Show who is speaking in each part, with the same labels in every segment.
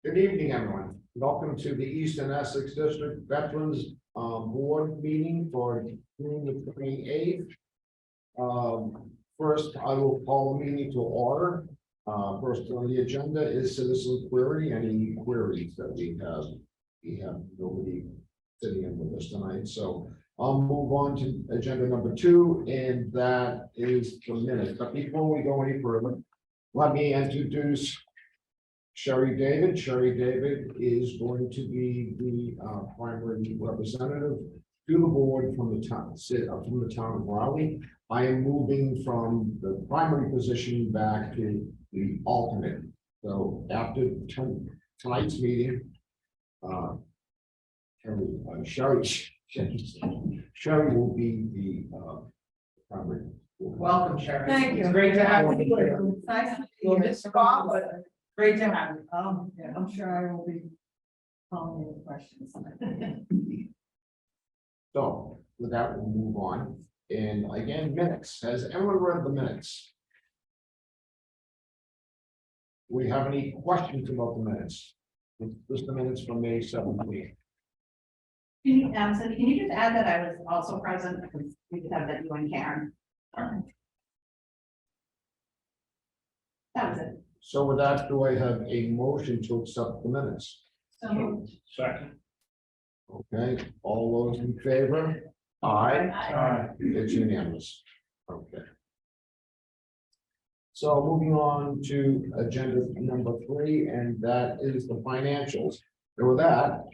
Speaker 1: Good evening, everyone. Welcome to the Eastern Essex District Veterans Board meeting for June the 28th. First, I will call the meeting to order. First on the agenda is citizen query. Any queries that we have? We have nobody sitting in with us tonight, so I'll move on to agenda number 2, and that is the minutes. But before we go any further, let me introduce Sherry David. Sherry David is going to be the primary representative to the board from the town of Raleigh. I am moving from the primary position back to the alternate. So after tonight's meeting, Sherry will be the primary.
Speaker 2: Welcome, Sherry.
Speaker 3: Thank you.
Speaker 2: It's great to have you.
Speaker 3: It's nice to be
Speaker 2: We'll
Speaker 3: here.
Speaker 2: miss Bob, but great to have you.
Speaker 3: Yeah, I'm sure I will be calling any questions.
Speaker 1: So with that, we'll move on. And again, minutes. Has everyone read the minutes? Do we have any questions about the minutes? Just the minutes from May 17th.
Speaker 4: Cindy, can you just add that I was also present, because we could have that you and Karen. That was it.
Speaker 1: So with that, do I have a motion to accept the minutes?
Speaker 4: So
Speaker 2: Second.
Speaker 1: Okay, all those in favor? Aye.
Speaker 4: Aye.
Speaker 1: It's unanimous. Okay. So moving on to agenda number 3, and that is the financials. And with that,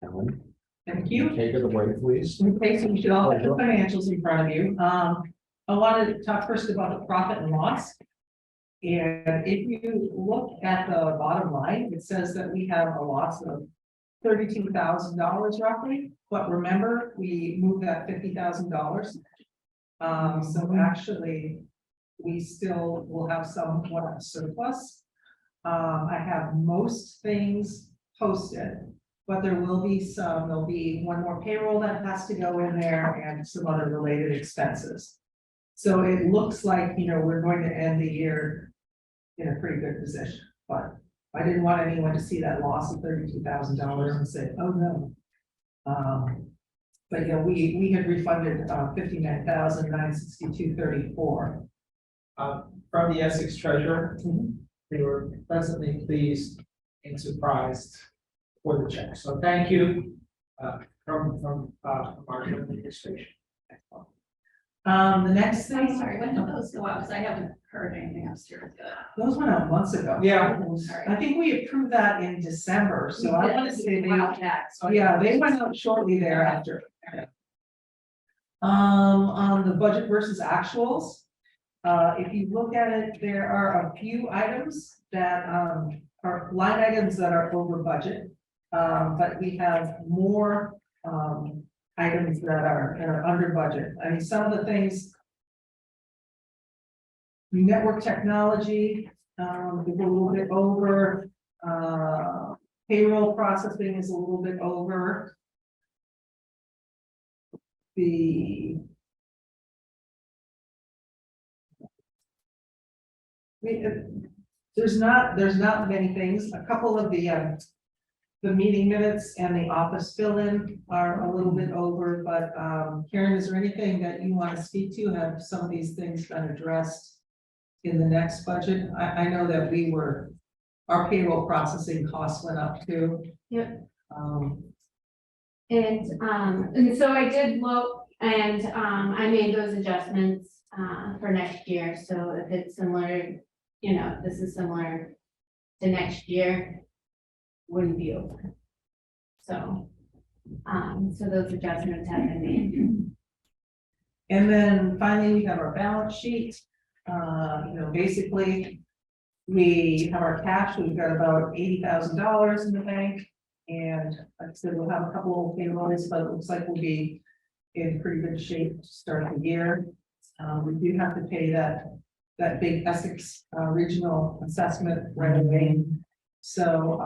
Speaker 1: Ellen,
Speaker 2: Thank you.
Speaker 1: take it away, please.
Speaker 2: Okay, so you should all have the financials in front of you. I wanted to talk first about the profit and loss. And if you look at the bottom line, it says that we have a loss of $32,000 roughly, but remember, we moved that $50,000. So actually, we still will have somewhat of a surplus. I have most things posted, but there will be there'll be one more payroll that has to go in there and some other related expenses. So it looks like, we're going to end the year in a pretty good position, but I didn't want anyone to see that loss of $32,000 and say, oh no. But we had refunded $59,962.34 from the Essex treasurer. They were pleasantly pleased and surprised for the check. So thank you from our administration. The next
Speaker 4: I'm
Speaker 2: thing.
Speaker 4: sorry, when did those go out? Because I haven't heard anything else here.
Speaker 2: Those went out months ago.
Speaker 3: Yeah.
Speaker 2: I think we approved that in December, so I want to say they,
Speaker 4: Wow, that, so
Speaker 2: yeah, they went out shortly thereafter. On the budget versus actuals, if you look at it, there are a few items that are line items that are over budget. But we have more items that are under budget. I mean, some of the things. Network technology is a little bit over. Payroll processing is a little bit over. There's not many things. A couple of the meeting minutes and the office fill-in are a little bit over, but Karen, is there anything that you want to speak to? Have some of these things been addressed in the next budget? I know that our payroll processing costs went up too.
Speaker 5: Yep.
Speaker 4: And so I did look and I made those adjustments for next year. So if it's similar, this is similar to next year, wouldn't be over. So, so those adjustments have been made.
Speaker 2: And then finally, we have our balance sheet. Basically, we have our cash. We've got about $80,000 in the bank. And like I said, we'll have a couple of payrolls, but it looks like we'll be in pretty good shape to start the year. We do have to pay that big Essex regional assessment right away. So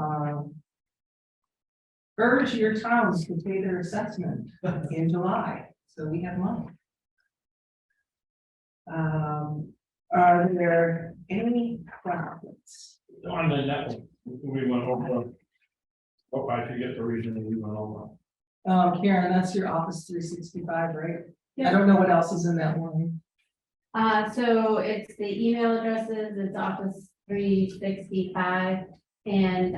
Speaker 2: urge your towns to pay their assessment in July, so we have money. Are there any questions?
Speaker 5: On the net, we went over. Oh, I forget the reason we went over.
Speaker 2: Karen, that's your Office 365, right? I don't know what else is in that one.
Speaker 4: So it's the email addresses, it's Office 365, and,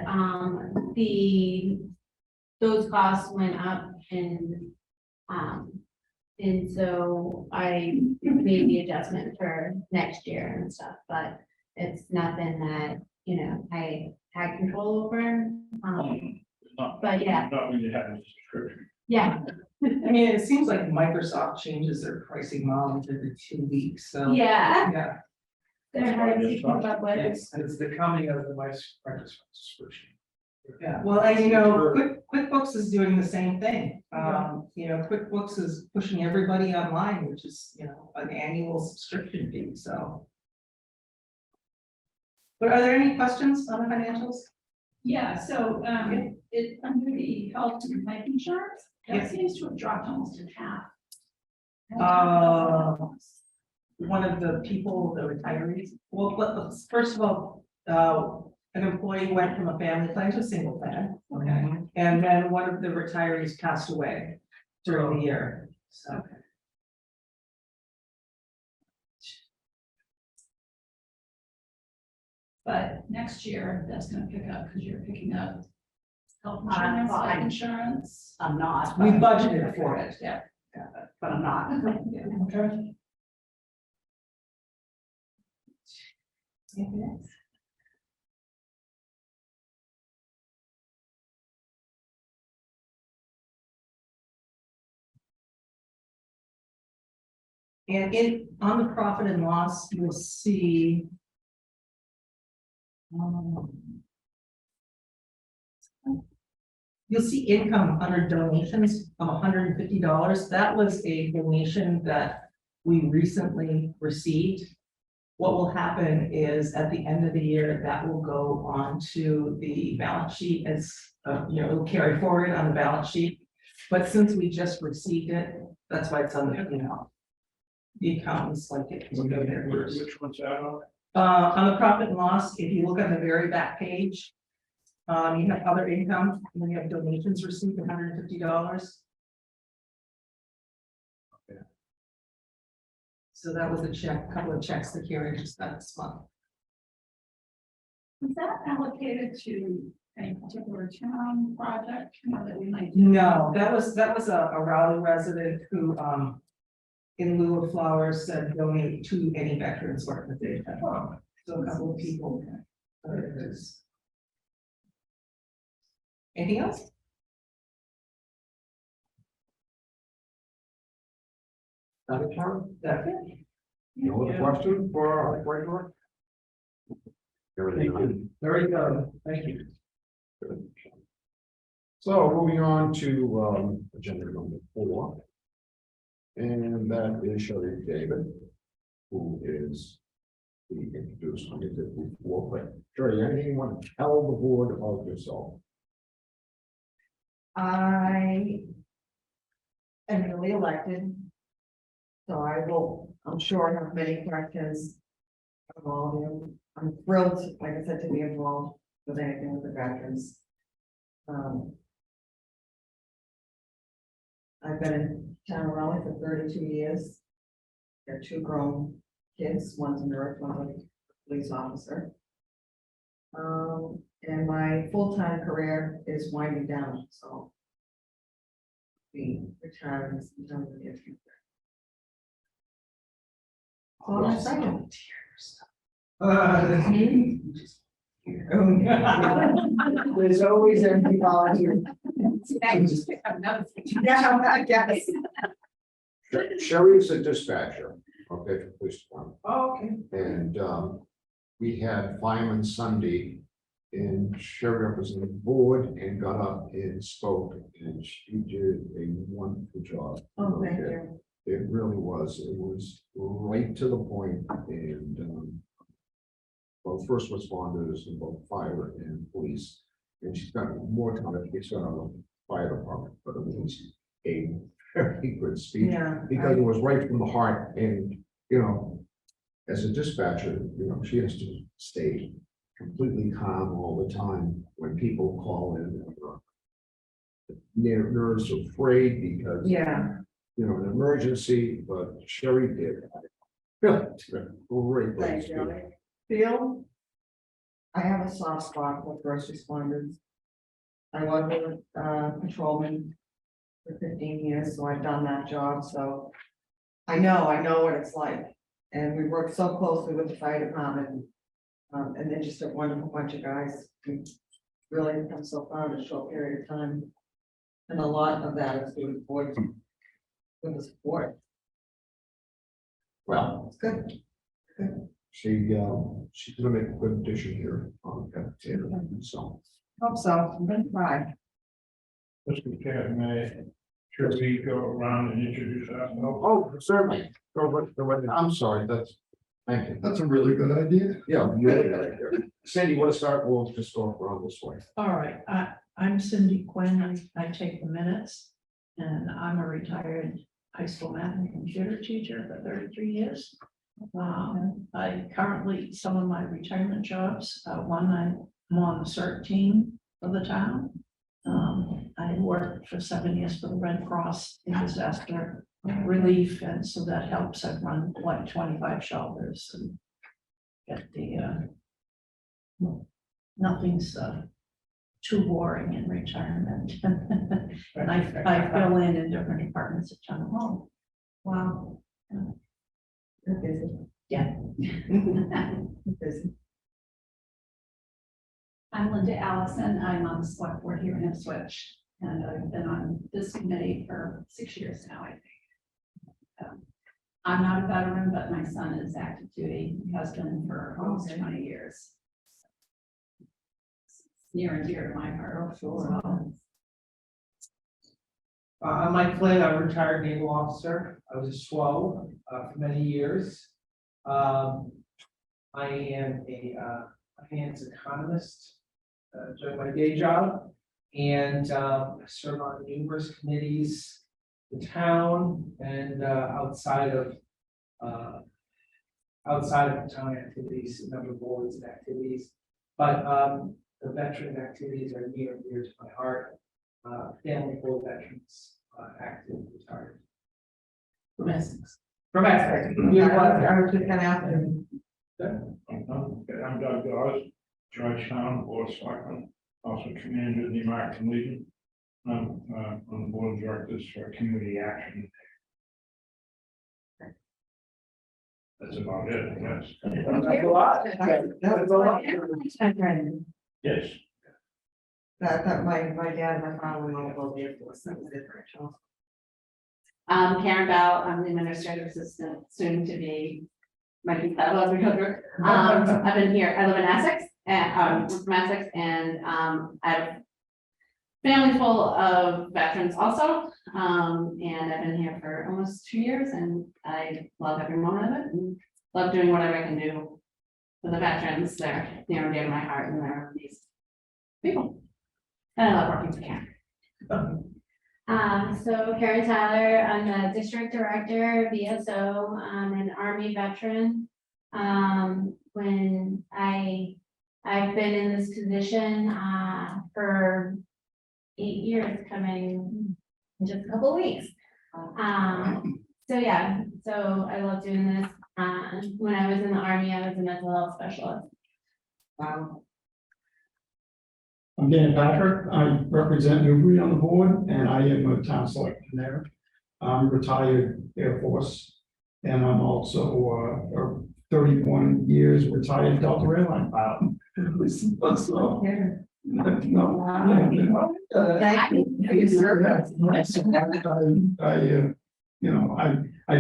Speaker 4: those costs went up and so I made the adjustment for next year and stuff, but it's nothing that, you know, I had control over.
Speaker 5: Not,
Speaker 4: But yeah,
Speaker 5: not when you have a subscription.
Speaker 4: yeah,
Speaker 2: I mean, it seems like Microsoft changes their pricing models every 2 weeks, so.
Speaker 4: yeah,
Speaker 2: Yeah,
Speaker 4: they're hard to keep up with.
Speaker 6: It's the coming of the Microsoft subscription.
Speaker 2: yeah, well, and you know, QuickBooks is doing the same thing. You know, QuickBooks is pushing everybody online, which is, you know, an annual subscription fee, so. But are there any questions on the financials?
Speaker 3: Yeah, so, it, under the health and life insurance,
Speaker 2: Yeah.
Speaker 3: that seems to have dropped almost in half.
Speaker 2: One of the people, the retirees, well, first of all, an employee went from a family plan to a single plan.
Speaker 3: Okay.
Speaker 2: And then one of the retirees passed away during the year, so.
Speaker 3: But next year, that's gonna pick up, because you're picking up health
Speaker 7: I'm
Speaker 3: insurance, life
Speaker 7: fine.
Speaker 3: insurance.
Speaker 7: I'm not.
Speaker 2: We
Speaker 7: but-
Speaker 2: budgeted for it,
Speaker 3: Yeah.
Speaker 7: But I'm not.
Speaker 2: okay? And on the profit and loss, you'll see. You'll see income under donations of $150. That was a donation that we recently received. What will happen is at the end of the year, that will go on to the balance sheet as, you know, it'll carry forward on the balance sheet. But since we just received it, that's why it's on the, you know. The accountants like it to go there first.
Speaker 5: Which one's that on?
Speaker 2: On the profit and loss, if you look on the very back page. You have other income, and then you have donations received, $150.
Speaker 1: Okay.
Speaker 2: So that was a check, couple of checks that Karen just got this month.
Speaker 3: Is that allocated to a particular town project, you know, that we might do?
Speaker 2: No, that was a Raleigh resident who, in lieu of flowers, said donate to any veterans organization. So a couple of people. Anything else?
Speaker 1: Madam Chair,
Speaker 2: That's it.
Speaker 1: no other question for our regular? Everything
Speaker 6: Very good, thank you.
Speaker 1: on? So moving on to agenda number 4. And that is Shelley David, who is we introduced on it before, but Shelley, anything you want to tell the board about yourself?
Speaker 7: I am newly elected. So I will, I'm sure, have many questions of all of you. I'm thrilled, like I said, to be involved with anything with the veterans. I've been in town of Raleigh for 32 years. There are 2 grown kids, one's a nurse, one's a police officer. And my full-time career is winding down, so be retiring sometime in the near future. So I'm excited. There's always empty volunteer. Yeah, I guess.
Speaker 1: Sherry's a dispatcher, okay, for police department.
Speaker 2: Oh, okay.
Speaker 1: And we had Fireman Sunday. And Sherry represented the board and got up and spoke, and she did a wonderful job.
Speaker 7: Oh, thank you.
Speaker 1: It really was. It was right to the point, and well, first responders in both fire and police. And she's got more time to get on the fire department, but it was a very good speech.
Speaker 2: Yeah.
Speaker 1: Because it was right from the heart, and you know, as a dispatcher, you know, she has to stay completely calm all the time when people call in. And, their nerves are frayed because,
Speaker 7: Yeah,
Speaker 1: you know, an emergency, but Sherry did. Great.
Speaker 7: thank you. Phil? I have a soft spot for first responders. I was a patrolman for 15 years, so I've done that job, so I know what it's like. And we work so closely with the fire department. And they're just a wonderful bunch of guys. We really come so far in a short period of time. And a lot of that is with the support.
Speaker 1: Well,
Speaker 7: It's good.
Speaker 1: she's gonna make a good addition here on the cafeteria, so.
Speaker 7: Hope so. I'm gonna try.
Speaker 5: Mr. Chair, may, should we go around and introduce ourselves?
Speaker 1: Oh, certainly. Go right. I'm sorry, thank you.
Speaker 8: That's a really good idea.
Speaker 1: Yeah, really good idea. Sandy, you want to start? We'll just go around this way.
Speaker 9: All right, I'm Cindy Quinn, I take the minutes, and I'm a retired high school math and computer teacher for 33 years. I currently, some of my retirement jobs, one, I'm on the CERT team of the town. I worked for 7 years for the Red Cross in disaster relief, and so that helps. I've run like 25 shelters and get the, nothing's too boring in retirement. And I fill in different departments at town hall.
Speaker 7: Wow. You're busy.
Speaker 9: Yeah.
Speaker 7: You're busy.
Speaker 3: I'm Linda Allison. I'm on the select board here in Ipswich, and I've been on this committee for 6 years now, I think. I'm not a veteran, but my son is active duty. He has been for almost 20 years. It's near and dear to my heart.
Speaker 7: Oh, sure.
Speaker 3: So,
Speaker 6: I'm Mike Flynn, I'm a retired naval officer. I was a SWO for many years. I am a finance economist during my day job, and I serve on numerous committees, the town, and outside of the town activities, a number of boards and activities. But the veteran activities are near and dear to my heart. Family full of veterans, active, retired.
Speaker 2: From Essex.
Speaker 6: From Essex.
Speaker 7: I was just gonna ask him.
Speaker 5: I'm Doug Dawes, Georgetown, Board of Selectmen, also commander of the American Legion. I'm on the board of directors for Community Action. That's about it, I guess.
Speaker 6: That's a lot. That's a lot.
Speaker 5: Yes.
Speaker 7: That my dad and my father-in-law both did for us. That was different.
Speaker 4: Karen Bell, I'm the administrative assistant, soon to be. Might be title as we go through. I've been here, I live in Essex, and I'm from Essex, and I have family full of veterans also. And I've been here for almost 2 years, and I love every moment of it, and love doing whatever I can do for the veterans. They're near and dear to my heart, and they're these people. And I love working with Karen. So Karen Tyler, I'm the district director, VSO, an Army veteran. When I've been in this position for 8 years, coming in just a couple of weeks. So yeah, so I love doing this. When I was in the Army, I was a mental health specialist.
Speaker 7: Wow.
Speaker 8: I'm Dan Patrick. I represent Newbury on the board, and I am a town selectman there. I'm retired Air Force, and I'm also a 31 years retired Delta Airline pilot. So,
Speaker 7: Thank you.
Speaker 8: I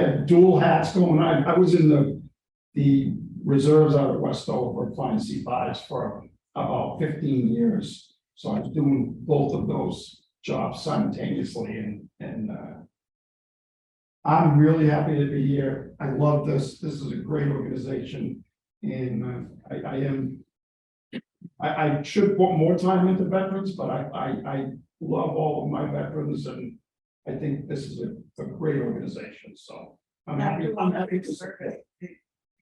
Speaker 8: have dual hats going on. I was in the reserves out of Westover flying C5s for about 15 years. So I was doing both of those jobs simultaneously, and I'm really happy to be here. I love this. This is a great organization, and I should put more time into veterans, but I love all of my veterans, and I think this is a great organization. So I'm happy. I'm happy to serve it.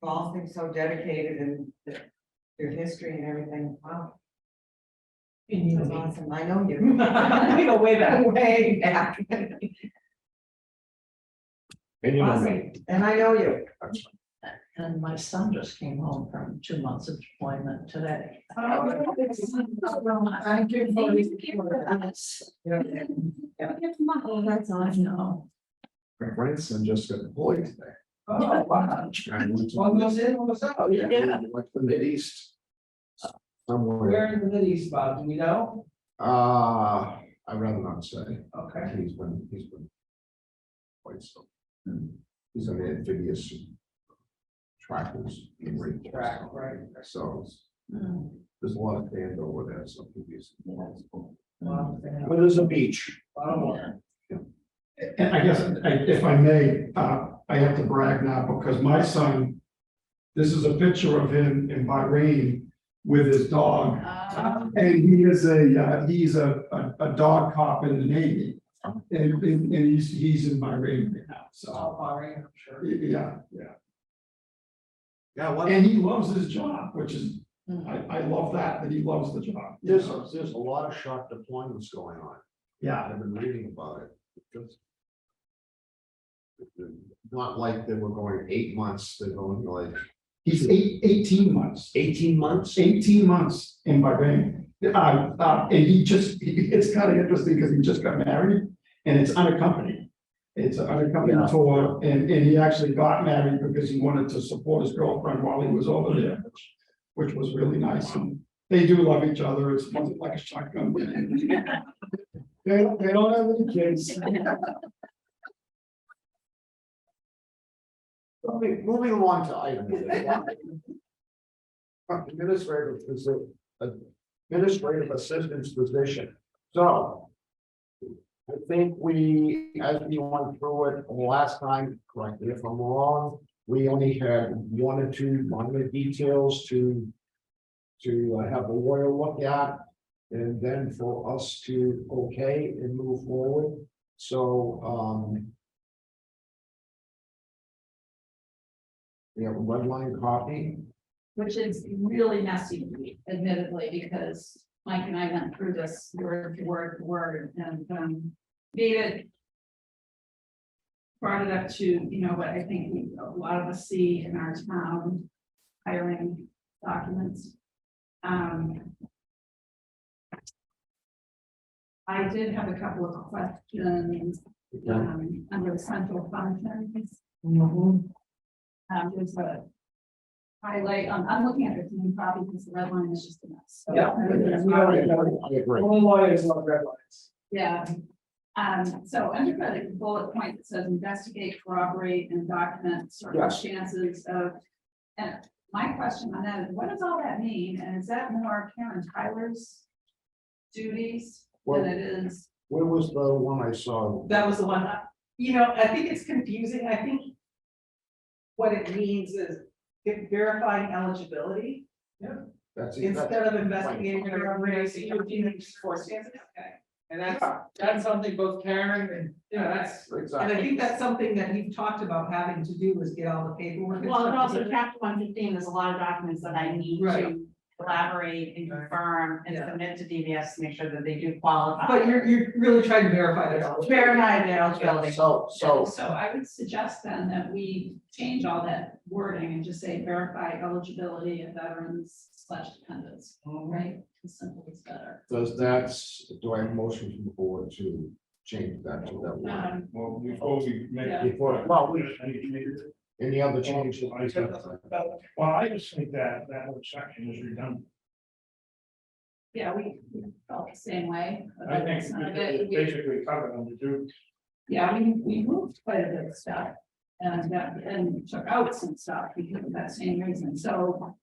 Speaker 7: All seem so dedicated, and your history and everything, wow,
Speaker 2: And you
Speaker 7: that's
Speaker 2: know me.
Speaker 7: awesome, I know you.
Speaker 2: We go way back.
Speaker 7: Way back.
Speaker 1: And you know me.
Speaker 7: Awesome, and I know you.
Speaker 9: And my son just came home from 2 months of deployment today.
Speaker 7: Thank you for Oh, that's
Speaker 9: I
Speaker 7: awesome.
Speaker 9: know.
Speaker 1: My grandson just got deployed today.
Speaker 6: Oh, wow.
Speaker 1: And went to-
Speaker 6: What goes in, what goes out?
Speaker 1: Oh, yeah, went to the Mideast. Somewhere,
Speaker 6: Where in the Mideast, Bob, do we know?
Speaker 1: I'd rather not say.
Speaker 6: Okay.
Speaker 1: He's been quite so. He's an amphibious trackers.
Speaker 6: Track, right.
Speaker 1: So there's a lot of sand over there, so he's.
Speaker 6: Wow.
Speaker 1: But there's a beach.
Speaker 8: And I guess, if I may, I have to brag now because my son, this is a picture of him in Bahrain with his dog. And he is he's a dog cop in the Navy. And he's in Bahrain right now, so,
Speaker 6: I'm sure.
Speaker 8: yeah.
Speaker 1: Yeah, well,
Speaker 8: And he loves his job, which is, I love that he loves the job.
Speaker 1: there's a lot of sharp deployments going on.
Speaker 8: Yeah,
Speaker 1: I've been reading about it. Not like they were going 8 months, they're going like
Speaker 8: he's 18 months.
Speaker 1: 18 months.
Speaker 8: 18 months in Bahrain. And it's kind of interesting because he just got married and it's unaccompanied. It's an unaccompanied
Speaker 1: Yeah.
Speaker 8: tour and he actually got married because he wanted to support his girlfriend while he was over there, which was really nice. And they do love each other. It's like a shotgun. They don't have any kids.
Speaker 1: Moving along to item. Administrative assistance position. So. I think as we went through it last time, correct me if I'm wrong, we only had 1 or 2 minor details to have a lawyer look at. And then for us to okay and move forward. So, we have a red line copy.
Speaker 3: Which is really messy, admittedly, because Mike and I went through this word for word for word, and David brought it up to, what I think a lot of us see in our town hiring documents. I did have a couple of questions under the central functions. There's a highlight, I'm looking at the clean copy because the red line is just a mess. So-
Speaker 6: Yeah.
Speaker 1: I agree.
Speaker 6: Only lawyers love red lines.
Speaker 3: Yeah. So under the bullet point that says investigate, corroborate, and document circumstances of. And my question on that is, what does all that mean? And is that more Karen Tyler's duties than it is?
Speaker 1: Where was the one I saw?
Speaker 2: That was the one, I think it's confusing, I think. What it means is verifying eligibility
Speaker 1: That's
Speaker 2: instead of investigating.
Speaker 6: And that's something both Karen and, that's.
Speaker 2: And I
Speaker 1: exactly.
Speaker 2: think that's something that you've talked about having to do is get all the paperwork. and
Speaker 10: Well, and
Speaker 2: stuff
Speaker 10: also
Speaker 2: together.
Speaker 10: chapter 115, there's a lot of documents that I need
Speaker 2: Right.
Speaker 10: to collaborate and confirm and
Speaker 2: Yeah.
Speaker 10: submit to DVS to make sure that they do qualify.
Speaker 2: But you're really trying to verify that.
Speaker 10: Verify their eligibility.
Speaker 1: So,
Speaker 3: So I would suggest then that we change all that wording and just say verify eligibility of veterans/dependents, right? As simple as better.
Speaker 1: do I have a motion from the board to change that to that one?
Speaker 5: Well, before we make.
Speaker 3: Yeah.
Speaker 1: Before, well, any other changes?
Speaker 5: Well, I just think that whole section is redundant.
Speaker 3: Yeah, we felt the same way.
Speaker 5: I think
Speaker 3: Some of
Speaker 5: it's
Speaker 3: it, we-
Speaker 5: basically covered under Duke.
Speaker 3: Yeah, we moved quite a bit of stuff and took out some stuff because of that same reason. So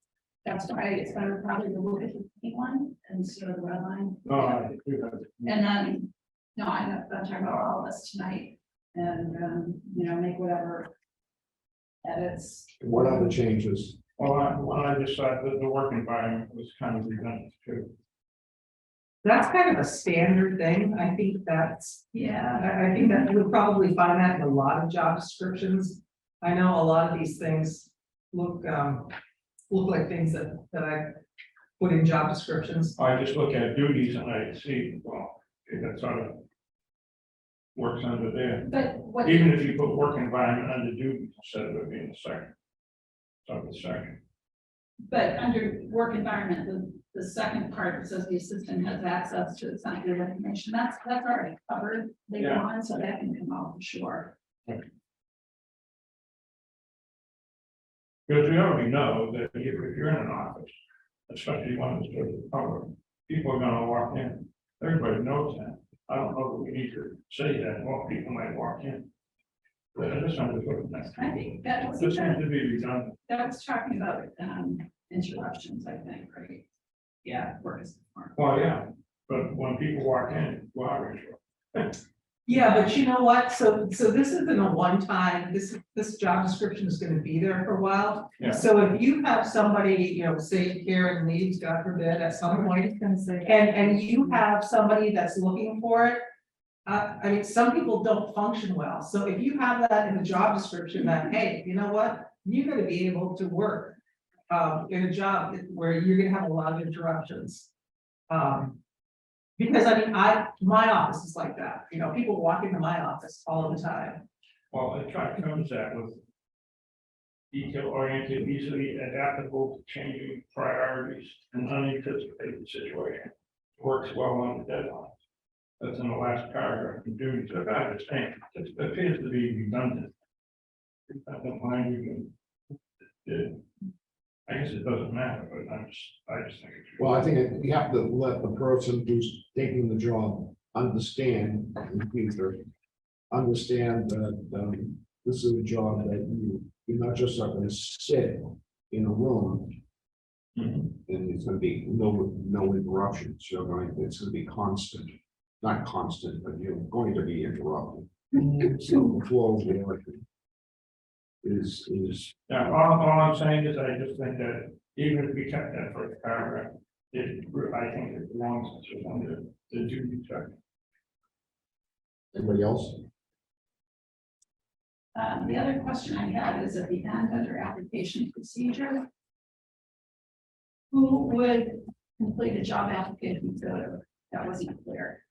Speaker 3: that's why it's better probably to look at the pink one instead of the red line.
Speaker 5: No, I think we have.
Speaker 3: And then, no, I'm talking about all of this tonight and, make whatever edits.
Speaker 1: What other changes?
Speaker 5: Well, I just thought that the work environment was kind of redundant too.
Speaker 2: That's kind of a standard thing. I think that's,
Speaker 3: Yeah,
Speaker 2: I think that you'll probably find that in a lot of job descriptions. I know a lot of these things look like things that I've put in job descriptions.
Speaker 5: I just look at duties and I see, well, if that sort of works under there.
Speaker 3: But what,
Speaker 5: Even if you put work environment under duties instead of it being the second. Second.
Speaker 3: but under work environment, the second part that says the assistant has access to the sensitive information, that's already covered. They go
Speaker 5: Yeah.
Speaker 3: on, so that can come out for sure.
Speaker 5: Because we already know that if you're in an office, especially one that's sort of public, people are gonna walk in. Everybody knows that. I don't know that we need to say that, more people might walk in. But I just wanted to put that.
Speaker 3: I think that was,
Speaker 5: This seems to be redundant.
Speaker 3: that was talking about, interruptions, I think, right? Yeah, work is.
Speaker 5: Well, yeah, but when people walk in, wow.
Speaker 2: Yeah, but you know what? So this isn't a one-time, this job description is gonna be there for a while.
Speaker 5: Yeah.
Speaker 2: So if you have somebody, you know, say Karen leaves, God forbid, at some point,
Speaker 7: Gonna say.
Speaker 2: and you have somebody that's looking for it. I mean, some people don't function well, so if you have that in the job description, that, hey, you know what? You're gonna be able to work. In a job where you're gonna have a lot of interruptions. Because I mean, my office is like that, you know, people walk into my office all the time.
Speaker 5: Well, it try to comes that with detail oriented, easily adaptable to changing priorities and unanticipated situation. Works well on the deadline. That's in the last paragraph, and duties, so I understand, it appears to be redundant. I don't mind you can. I guess it doesn't matter, but I just think it's.
Speaker 1: Well, I think you have to let the person who's taking the job understand in the future. Understand that, this is a job that you're not just not gonna sit in a room.
Speaker 5: Mhm.
Speaker 1: And it's gonna be no interruptions, it's gonna be constant, not constant, but you're going to be interrupted. So the flow of the work is,
Speaker 5: Yeah, all I'm saying is I just think that even if we kept that first paragraph, I think it belongs to under the duty check.
Speaker 1: anybody else?
Speaker 3: The other question I had is at the end under application procedure. Who would complete a job application? So that wasn't clear.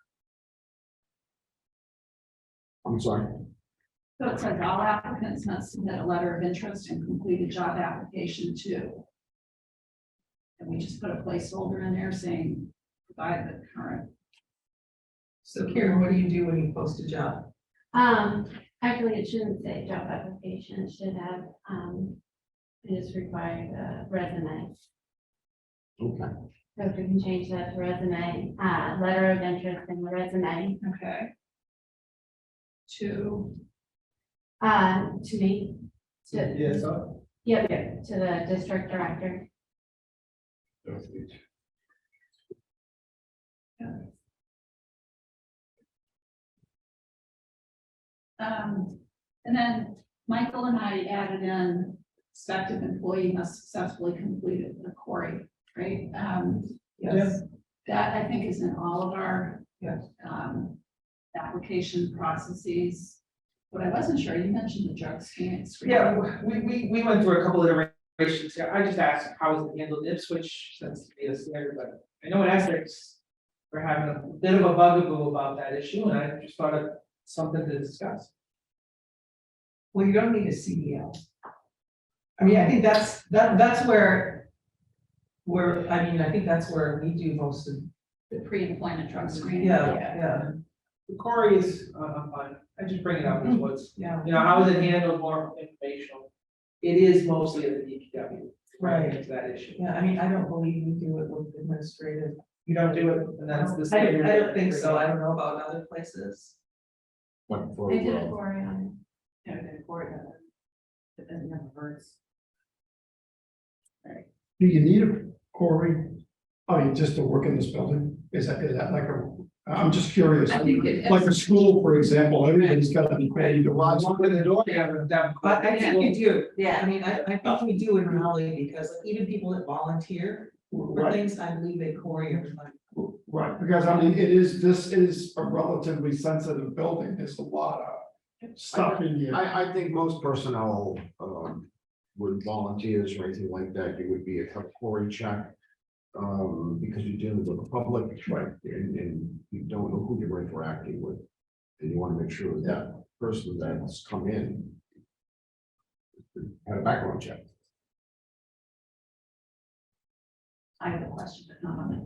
Speaker 1: I'm sorry.
Speaker 3: So it says all applicants must submit a letter of interest and complete a job application too. And we just put a placeholder in there saying, provide the current.
Speaker 2: So Karen, what do you do when you post a job?
Speaker 4: Actually, it shouldn't say job application, it should have, it is required a resume.
Speaker 1: Okay.
Speaker 4: So if we can change that to resume, letter of interest and the resume,
Speaker 3: Okay. To,
Speaker 4: to me.
Speaker 6: Yes, so
Speaker 4: Yep, to the district director.
Speaker 3: and then Michael and I added in prospective employee must successfully complete a query, right?
Speaker 2: Yes.
Speaker 3: That I think is in all of our.
Speaker 2: Yes.
Speaker 3: Application processes. But I wasn't sure, you mentioned the drug screening.
Speaker 6: Yeah, we went through a couple of iterations here. I just asked how is it handled in Ipswich, since to be a standard, but I know in Essex. We're having a bit of a bugaboo about that issue, and I just thought of something to discuss.
Speaker 2: Well, you don't need a CDL. I mean, I think that's where. I think that's where we do most of,
Speaker 3: The pre-employment drug screening.
Speaker 2: yeah.
Speaker 6: The Corey is, fine. I just bring it up as what's,
Speaker 2: Yeah.
Speaker 6: you know, how is it handled, more informational? It is mostly at the DPW.
Speaker 2: Right.
Speaker 6: It's that issue.
Speaker 2: Yeah, I mean, I don't believe we do it with administrative.
Speaker 6: You don't do it, and that's the
Speaker 2: I
Speaker 6: standard.
Speaker 2: don't think so. I don't know about other places.
Speaker 1: But for,
Speaker 4: I did a query on
Speaker 10: Yeah, the court, it doesn't have words.
Speaker 8: Do you need a Corey? I mean, just to work in this building, is that like I'm just curious,
Speaker 3: I think it.
Speaker 8: like a school, for example, everybody's got to be ready to watch.
Speaker 6: Walk in the door, you have a down.
Speaker 2: But I think we do.
Speaker 10: Yeah.
Speaker 2: I mean, I think we do in Raleigh because like, even people that volunteer for
Speaker 8: Right,
Speaker 2: things, I believe they query everybody.
Speaker 8: right, because I mean, this is a relatively sensitive building, there's a lot of stuff in here.
Speaker 1: I think most personnel, with volunteers or anything like that, you would be a category check. because you're dealing with the public, right, and you don't know who you're interacting with. And you want to make sure that person that's come in had a background check.
Speaker 3: I have a question, but not on it.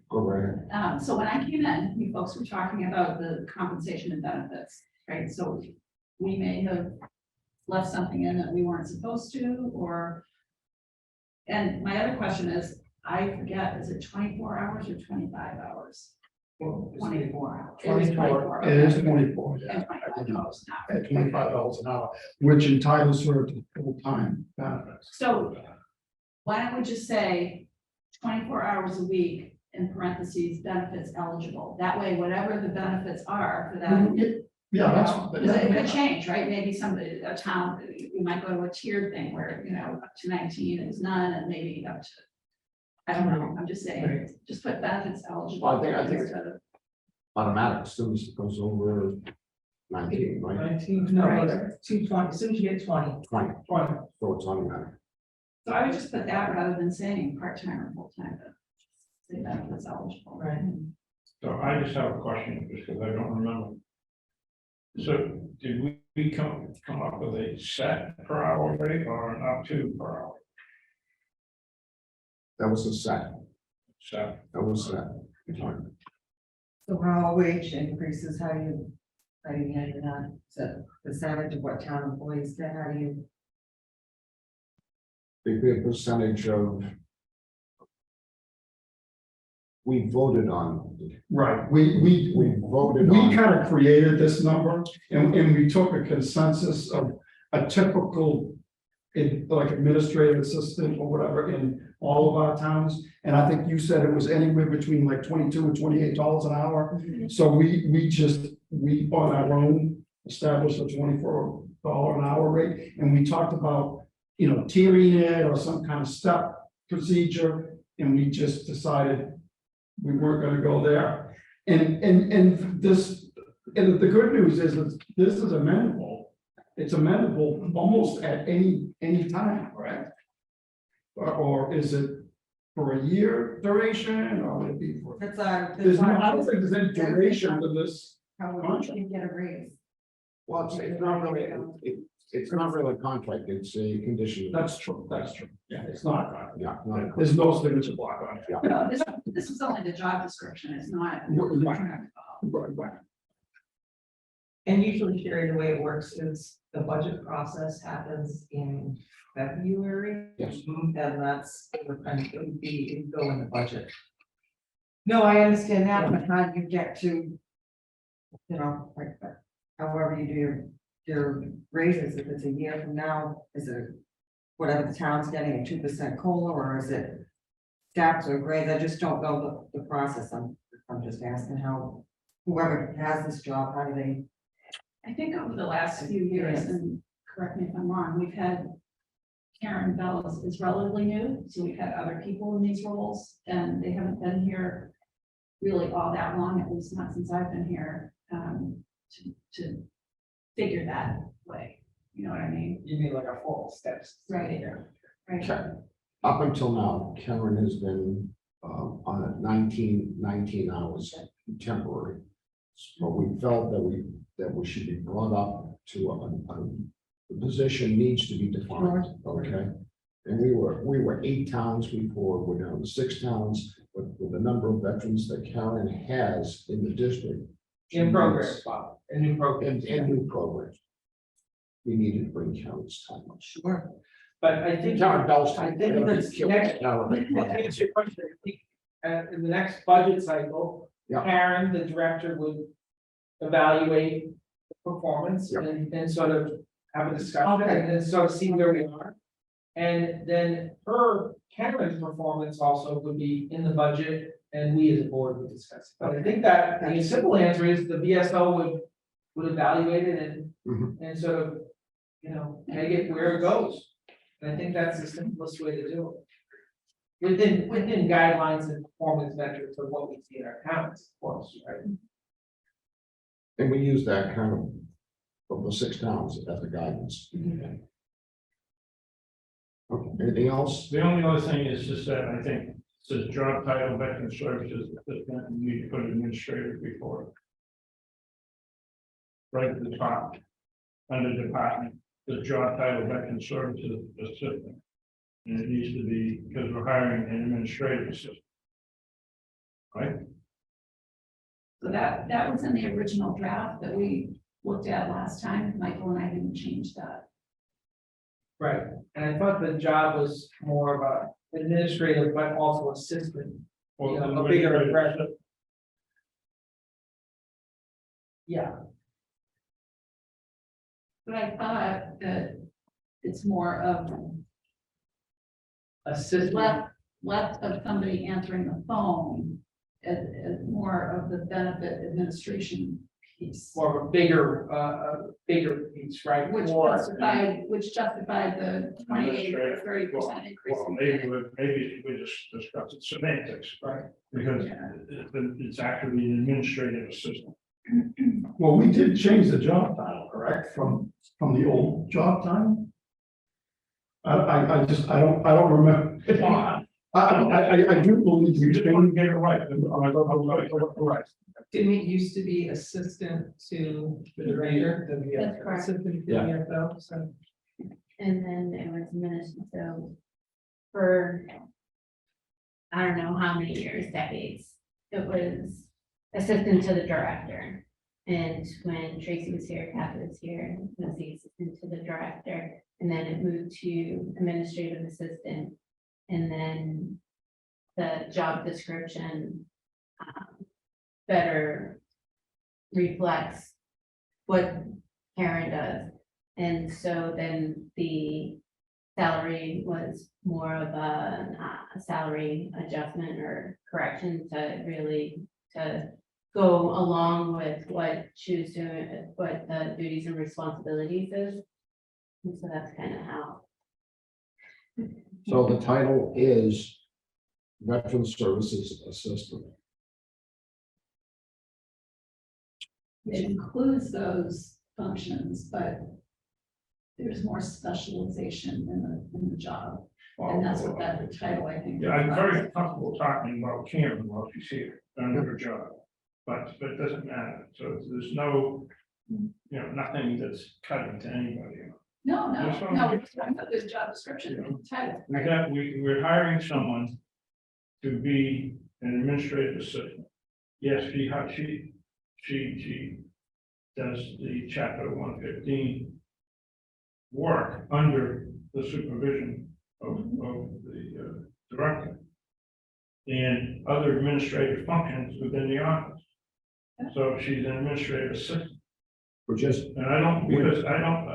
Speaker 1: Go right ahead.
Speaker 3: So when I came in, you folks were talking about the compensation and benefits, right? So we may have left something in that we weren't supposed to, or. And my other question is, I forget, is it 24 hours or 25 hours? 24 hours. It is 24.
Speaker 8: It is
Speaker 3: okay.
Speaker 8: 24,
Speaker 3: And $25 an hour.
Speaker 8: at $25 an hour, which entitles her to full-time benefits.
Speaker 3: So why don't we just say 24 hours a week in parentheses, benefits eligible? That way, whatever the benefits are for that.
Speaker 8: Yeah, that's.
Speaker 3: Because it could change, right? Maybe somebody, a town, you might go to a tiered thing where, up to 19 is none and maybe up to. I don't know, I'm just saying, just put benefits eligible.
Speaker 1: Well, I think-
Speaker 3: instead of-
Speaker 1: Automatic, as soon as it goes over 19, right?
Speaker 6: 19,
Speaker 2: No,
Speaker 6: no,
Speaker 2: it's 220, as soon as you get 20.
Speaker 1: 20,
Speaker 6: 20.
Speaker 1: so it's automatic.
Speaker 3: So I would just put that rather than saying part-time or full-time, but say benefits eligible.
Speaker 2: Right.
Speaker 5: So I just have a question, just because I don't remember. So did we come up with a set per hour rate or an up to per hour?
Speaker 1: That was a set,
Speaker 5: Set.
Speaker 1: that was set.
Speaker 7: So how wage increases, how do you handle that? Is it percentage of what town employees get, how do you?
Speaker 1: Big percentage of. We voted on,
Speaker 8: Right,
Speaker 1: we voted on.
Speaker 8: we kind of created this number and we took a consensus of a typical. Like administrative assistant or whatever in all of our towns, and I think you said it was anywhere between like $22 and $28 an hour. So we on our own established a $24 an hour rate, and we talked about, tiering it or some kind of step procedure, and we just decided we weren't gonna go there. And this, and the good news is that this is amendable. It's amendable almost at any time, correct? Or is it for a year duration, or would it be for?
Speaker 7: That's
Speaker 8: There's no, I don't think there's any duration to this.
Speaker 7: How would you get a raise?
Speaker 1: Well, it's not really, it's not really a contract, it's a condition.
Speaker 8: That's true, yeah, it's not,
Speaker 1: Yeah, no,
Speaker 8: there's no signature block on it.
Speaker 1: yeah.
Speaker 3: No, this is only the job description, it's not.
Speaker 8: Right.
Speaker 2: And usually, Sherry, the way it works is the budget process happens in February.
Speaker 1: Yes.
Speaker 2: And that's, it would go in the budget.
Speaker 7: No, I understand that, but how do you get to? Like, however you do your raises, if it's a year from now, is it? Whatever the town's getting a 2% COLA, or is it? Steps or grades, I just don't know the process, I'm just asking how, whoever has this job, how do they?
Speaker 3: I think over the last few years, and correct me if I'm wrong, we've had Karen Bell is relatively new, so we've had other people in these roles, and they haven't been here really all that long, at least not since I've been here, to figure that way. You know what I mean?
Speaker 6: You mean like a full steps?
Speaker 3: Right. Right.
Speaker 1: Okay. Up until now, Karen has been on a 19 hours temporary. But we felt that we should be brought up to the position needs to be defined, okay? And we were 8 towns before, we're down to 6 towns, but with the number of veterans that Karen has in the district.
Speaker 6: In progress, Bob, in new programs.
Speaker 1: And new programs. We needed to bring Karen's time up.
Speaker 7: Sure.
Speaker 6: But I think.
Speaker 1: Karen Bell's
Speaker 6: I
Speaker 1: time.
Speaker 6: think that's next, to answer your question, I think, in the next budget cycle,
Speaker 1: Yeah.
Speaker 6: Karen, the director, would evaluate the performance
Speaker 1: Yeah.
Speaker 6: and sort of have a discussion
Speaker 7: Okay.
Speaker 6: and then sort of see where we are. And then Karen's performance also would be in the budget and we as a board would discuss. But I think that the simple answer is the BSO would evaluate it and sort of, take it where it goes. And I think that's the simplest way to do it. Within guidelines and performance metrics of what we see in our towns, of course, right?
Speaker 1: And we use that kind of the 6 towns as a guidance. Okay, anything else?
Speaker 5: The only other thing is just that I think Says job title, veteran services, assistant, and you put administrative before it. Right at the top, under department, the job title, veteran services assistant. And it needs to be, because we're hiring an administrative assistant. Right?
Speaker 3: So that was in the original draft that we looked at last time. Michael and I didn't change that.
Speaker 6: Right, and I thought the job was more of a administrative, but also assistant.
Speaker 5: Well,
Speaker 6: Yeah,
Speaker 5: then
Speaker 6: a
Speaker 5: we're
Speaker 6: bigger
Speaker 5: gonna-
Speaker 6: impression. Yeah,
Speaker 3: But I thought that it's more of
Speaker 6: assistant,
Speaker 3: left of somebody answering the phone as more of the benefit administration piece.
Speaker 6: more of a bigger piece, right?
Speaker 3: Which
Speaker 6: More-
Speaker 3: justified the 28 or 30% increase.
Speaker 5: Well, maybe we just discuss it semantics,
Speaker 6: Right.
Speaker 5: because
Speaker 3: Yeah.
Speaker 5: it's actually an administrative assistant.
Speaker 8: Well, we did change the job title, correct, from the old job title? I just, I don't remember. I do believe
Speaker 5: You
Speaker 8: we
Speaker 5: just want to
Speaker 8: changed.
Speaker 5: get it right. Right.
Speaker 2: Didn't it used to be assistant to the director?
Speaker 4: That's correct.
Speaker 2: Assistant to
Speaker 8: Yeah.
Speaker 2: the CFO, so.
Speaker 4: And then it was minister, so for I don't know how many years, decades, it was assistant to the director. And when Tracy was here, Kathy was here, it was the assistant to the director, and then it moved to administrative assistant. And then the job description better reflects what Karen does. And so then the salary was more of a salary adjustment or correction to really to go along with what she was doing, what the duties and responsibilities is. And so that's kind of how.
Speaker 1: So the title is Veteran Services Assistant.
Speaker 3: It includes those functions, but there's more specialization in the job. And that's what that title, I think.
Speaker 5: Yeah, I'm very comfortable talking about Karen while she's here, on her job, but it doesn't matter, so there's no, nothing that's cutting to anybody.
Speaker 3: No,
Speaker 5: That's fine.
Speaker 3: we're just talking about the job description, title.
Speaker 5: We're hiring someone to be an administrative assistant. Yes, she does the chapter 115 work under the supervision of the director and other administrative functions within the office. So she's an administrative assistant,
Speaker 1: We're just,
Speaker 5: and I don't, because I don't,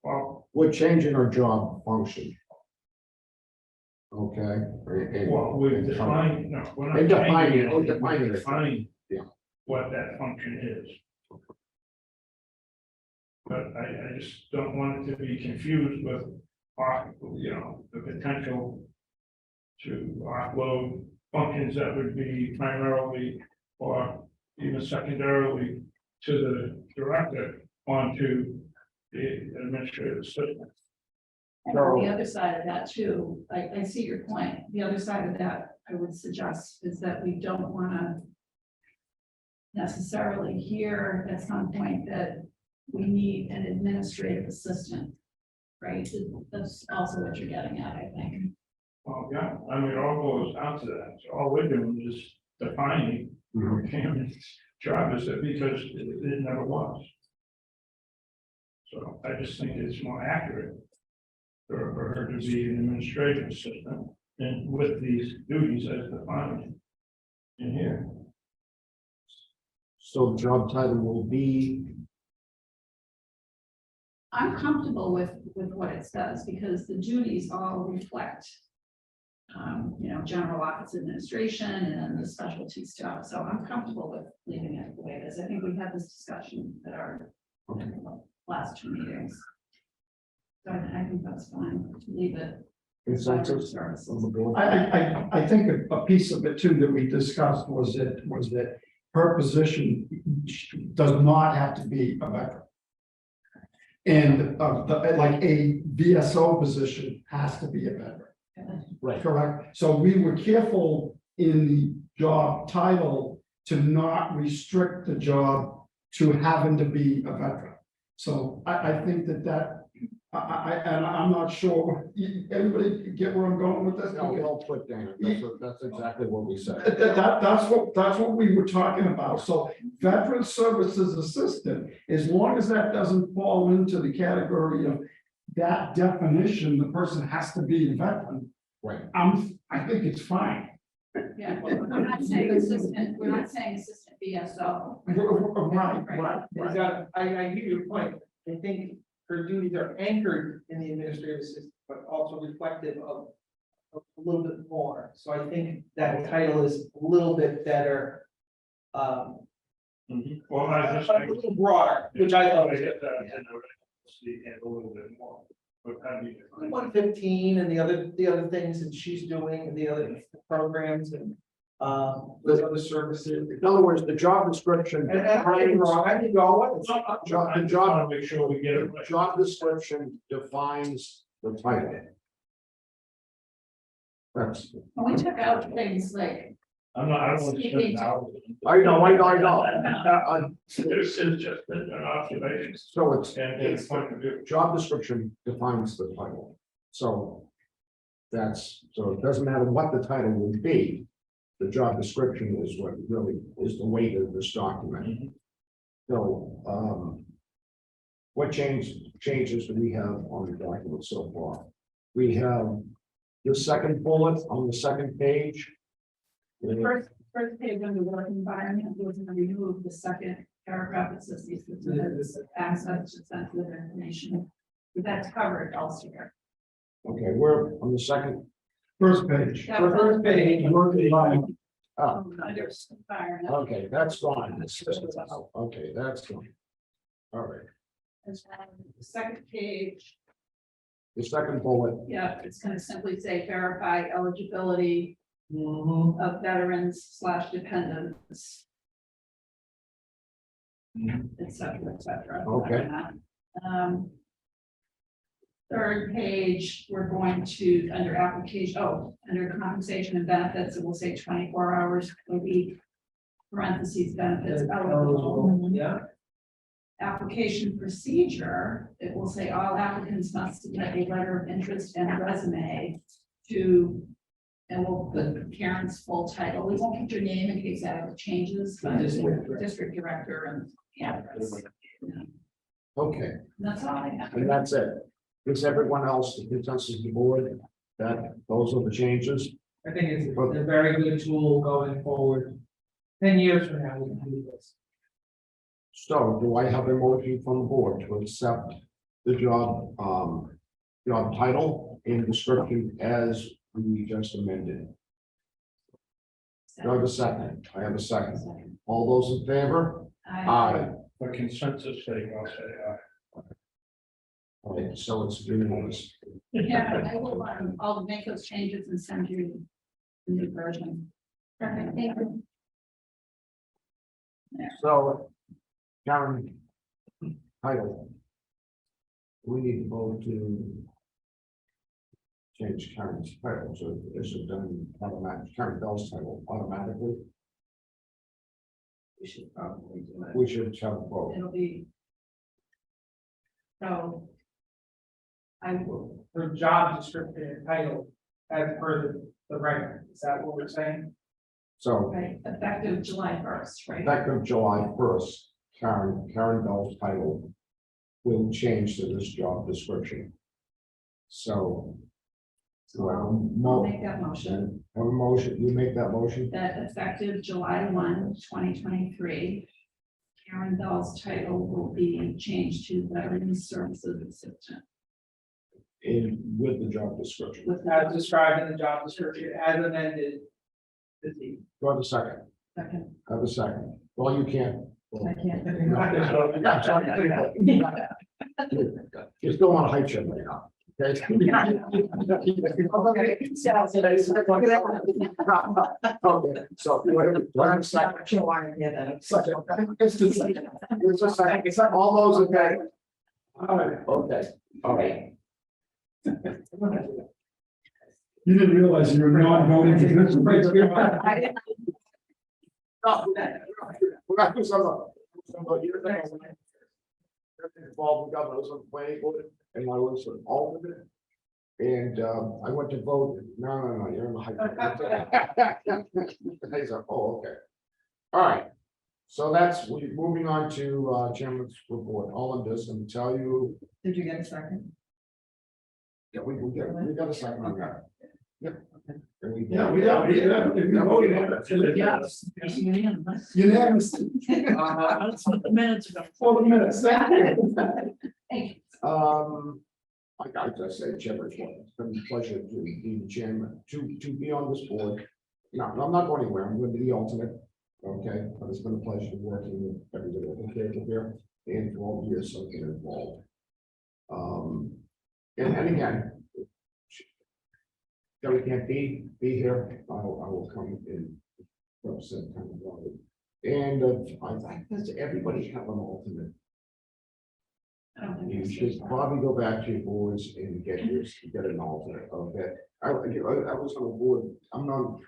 Speaker 5: well,
Speaker 1: we're changing our job function. Okay. And-
Speaker 5: well, we're
Speaker 1: and-
Speaker 5: defining, no, we're not.
Speaker 1: They're defining
Speaker 5: changing
Speaker 1: it, we're
Speaker 5: anything,
Speaker 1: defining
Speaker 5: we're
Speaker 1: it.
Speaker 5: defining
Speaker 1: Yeah.
Speaker 5: what that function is. But I just don't want it to be confused with, the potential to offload functions that would be primarily or even secondarily to the director onto the administrative assistant.
Speaker 3: And the other side of that too, I see your point. The other side of that, I would suggest, is that we don't wanna necessarily hear at some point that we need an administrative assistant, right? That's also what you're getting at, I think.
Speaker 5: Well, yeah, I mean, it all goes down to that. So all we're doing is defining
Speaker 1: Mhm.
Speaker 5: Karen's job is that because it never was. So I just think it's more accurate for her to be an administrative assistant and with these duties as defined in here.
Speaker 1: So the job title will be,
Speaker 3: I'm comfortable with what it says because the duties all reflect. General office administration and then the specialty stuff. So I'm comfortable with leaving it the way it is. I think we had this discussion at our last two meetings. So I think that's fine. Leave it.
Speaker 1: consensus of
Speaker 3: Services.
Speaker 1: the board.
Speaker 8: I think a piece of it too that we discussed was that her position does not have to be a veteran. And like a VSO position has to be a veteran.
Speaker 1: Right.
Speaker 8: Correct, so we were careful in the job title to not restrict the job to having to be a veteran. So I think and I'm not sure, everybody get where I'm going with this?
Speaker 1: No, well put, Dana. That's exactly what we said.
Speaker 8: That's what we were talking about, so veteran services assistant, as long as that doesn't fall into the category of that definition, the person has to be a veteran.
Speaker 1: Right.
Speaker 8: I think it's fine.
Speaker 3: Yeah, we're not saying assistant BSO.
Speaker 8: Right.
Speaker 6: I hear your point. I think her duties are anchored in the administrative assistant, but also reflective of a little bit more. So I think that title is a little bit better.
Speaker 5: Well, I just.
Speaker 6: A little broader, which I love.
Speaker 5: I get that, and I would see it a little bit more, but how do you define it?
Speaker 6: 115 and the other things that she's doing, and the other programs and those other services.
Speaker 1: In other words, the job description.
Speaker 6: And I can wrong, I can go, what?
Speaker 5: I just want to make sure we get it right.
Speaker 1: Job description defines the title. That's,
Speaker 3: And we took out things like,
Speaker 5: I don't want to spend hours.
Speaker 1: I know.
Speaker 5: It's just an observation,
Speaker 1: So it's,
Speaker 5: and it's point of view.
Speaker 1: job description defines the title. So so it doesn't matter what the title will be. The job description is what really is the weight of this document. So, what changes do we have on the document so far? We have the second bullet on the second page.
Speaker 3: the first page under work environment, was going to remove the second paragraph that says these systems access to sensitive information. But that's covered elsewhere.
Speaker 1: Okay, we're on the second.
Speaker 8: First page.
Speaker 3: That was
Speaker 6: First page.
Speaker 8: Work environment.
Speaker 1: Oh,
Speaker 3: under environment.
Speaker 1: okay, that's gone. Okay, that's gone. All right,
Speaker 3: And then the second page,
Speaker 1: the second bullet.
Speaker 3: yeah, it's going to simply say verify eligibility
Speaker 6: Mhm.
Speaker 3: of veterans / dependents. Et cetera.
Speaker 1: Okay.
Speaker 3: Third page, we're going to, under application, under compensation and benefits, it will say 24 hours a week. Parentheses, benefits eligible.
Speaker 6: Yeah,
Speaker 3: Application procedure, it will say all applicants must submit a letter of interest and resume to. And we'll put Karen's full title. We won't put your name in case that ever changes, but district director and address.
Speaker 1: Okay,
Speaker 3: That's all I have.
Speaker 1: and that's it. Is everyone else, the consensus of the board, that those are the changes?
Speaker 6: I think it's a very good tool going forward. 10 years from now, we can do this.
Speaker 1: So do I have a motion from the board to accept the job title and description as we just amended? Do I have a second? I have a second. All those in favor? Aye.
Speaker 5: For consensus sake, I'll say aye.
Speaker 1: All right, so it's unanimous.
Speaker 3: Yeah, I'll make those changes and send you the new version. Perfect, thank you.
Speaker 1: So, Karen, title. We need to vote to change Karen's title, so is it done automatic, Karen Bell's title automatically?
Speaker 3: We should probably do it.
Speaker 1: We should have a vote.
Speaker 3: It'll be. So. I will,
Speaker 6: For job description and title, as per the record, is that what we're saying?
Speaker 1: So,
Speaker 3: right, effective July 1st, right?
Speaker 1: effective July 1st, Karen Bell's title will change to this job description. So. Do I have a
Speaker 3: I'll make that motion.
Speaker 1: Have a motion, you make that motion?
Speaker 3: That effective July 1, 2023. Karen Bell's title will be changed to Veterans Services Assistant.
Speaker 1: With the job description.
Speaker 3: With
Speaker 6: As
Speaker 3: the
Speaker 6: described in the job description, as amended. This evening.
Speaker 1: Do I have a second?
Speaker 3: second.
Speaker 1: Have a second. Well, you can't.
Speaker 3: I can't.
Speaker 1: You're still on a high chip right now. Okay. Okay, so do I have a second? Second. It's just a second. All those in favor? All right, okay, all right.
Speaker 8: You didn't realize you were non-voting for this.
Speaker 7: I didn't-
Speaker 1: When I was on years ago, when I involved with government, I was on the planning board, and I was an alternate. And I went to vote, no, you're in the high. They said, oh, okay. All right, so that's, we moving on to chairman's report, all of this, and tell you,
Speaker 7: Did you get a second?
Speaker 1: yeah, we got a second on that. Yep. And we.
Speaker 8: Yeah, we voted on it.
Speaker 9: Yes, it's unanimous.
Speaker 8: Unanimous.
Speaker 9: That's what the minutes are.
Speaker 8: For the minutes.
Speaker 1: Like I just said, chairman's report, it's been a pleasure to be the chairman, to be on this board. No, I'm not going anywhere, I'm going to be the alternate, okay, but it's been a pleasure working with everybody over here and for all the years I've been involved. And again, Kelly can't be here, I will come in represent kind of. And I think does everybody have an alternate?
Speaker 3: I don't think
Speaker 1: You
Speaker 3: there's-
Speaker 1: should probably go back to your boards and get an alternate, okay? I was on a board, I'm not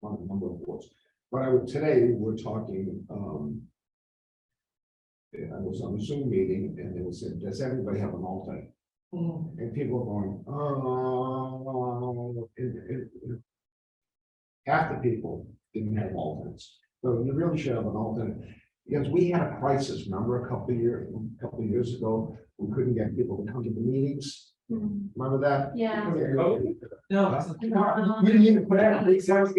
Speaker 1: on a number of boards, but today we're talking, I was on a Zoom meeting and they were saying, does everybody have an alternate? And people are going, oh, half the people didn't have alternates. So you really should have an alternate. Because we had a crisis, remember a couple of years ago, we couldn't get people to come to the meetings. Remember that?
Speaker 4: Yeah.
Speaker 6: No, it's tomorrow.
Speaker 8: We didn't even put out.
Speaker 6: We have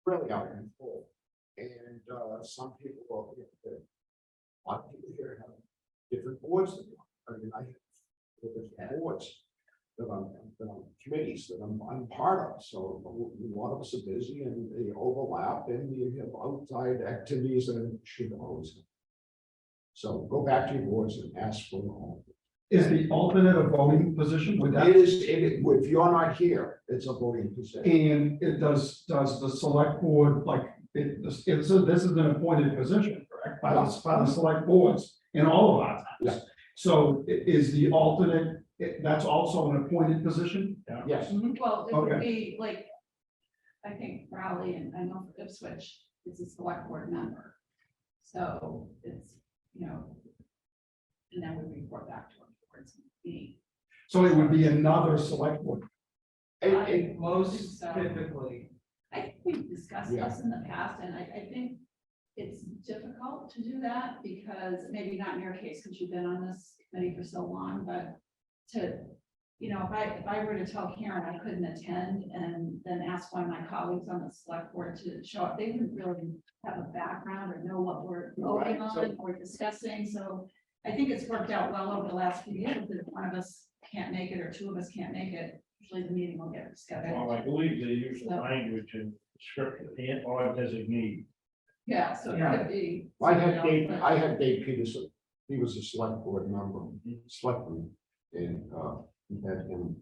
Speaker 1: Really out in full. And some people, a lot of people here have different boards. I mean, I have different boards that I'm committees that I'm part of. So a lot of us are busy and they overlap and you have outside activities and should always. So go back to your boards and ask for an alternate.
Speaker 8: Is the alternate a voting position with that?
Speaker 1: If you're not here, it's a voting position.
Speaker 8: And it does the select board, like, this is an appointed position, correct? By the select boards in all of our towns.
Speaker 1: Yeah.
Speaker 8: So is the alternate, that's also an appointed position?
Speaker 1: Yes.
Speaker 3: Well, it would
Speaker 8: Okay.
Speaker 3: be like, I think Raleigh and I know Ipswich is a select board member. So it's, and then we report back to our boards.
Speaker 8: So it would be another select board.
Speaker 6: Most typically,
Speaker 3: I think we've discussed
Speaker 1: Yeah.
Speaker 3: this in the past, and I think it's difficult to do that because maybe not in your case, because you've been on this committee for so long, but to, if I were to tell Karen I couldn't attend and then ask one of my colleagues on the select board to show up, they wouldn't really have a background or know what we're voting on or discussing. So I think it's worked out well over the last few years that if one of us can't make it or two of us can't make it, usually the meeting will get scheduled.
Speaker 5: Well, I believe they use the language in script and or designee.
Speaker 3: Yeah, so it
Speaker 6: Yeah.
Speaker 3: could be.
Speaker 1: I had Dave Peterson, he was a select board member, selectman, and we had him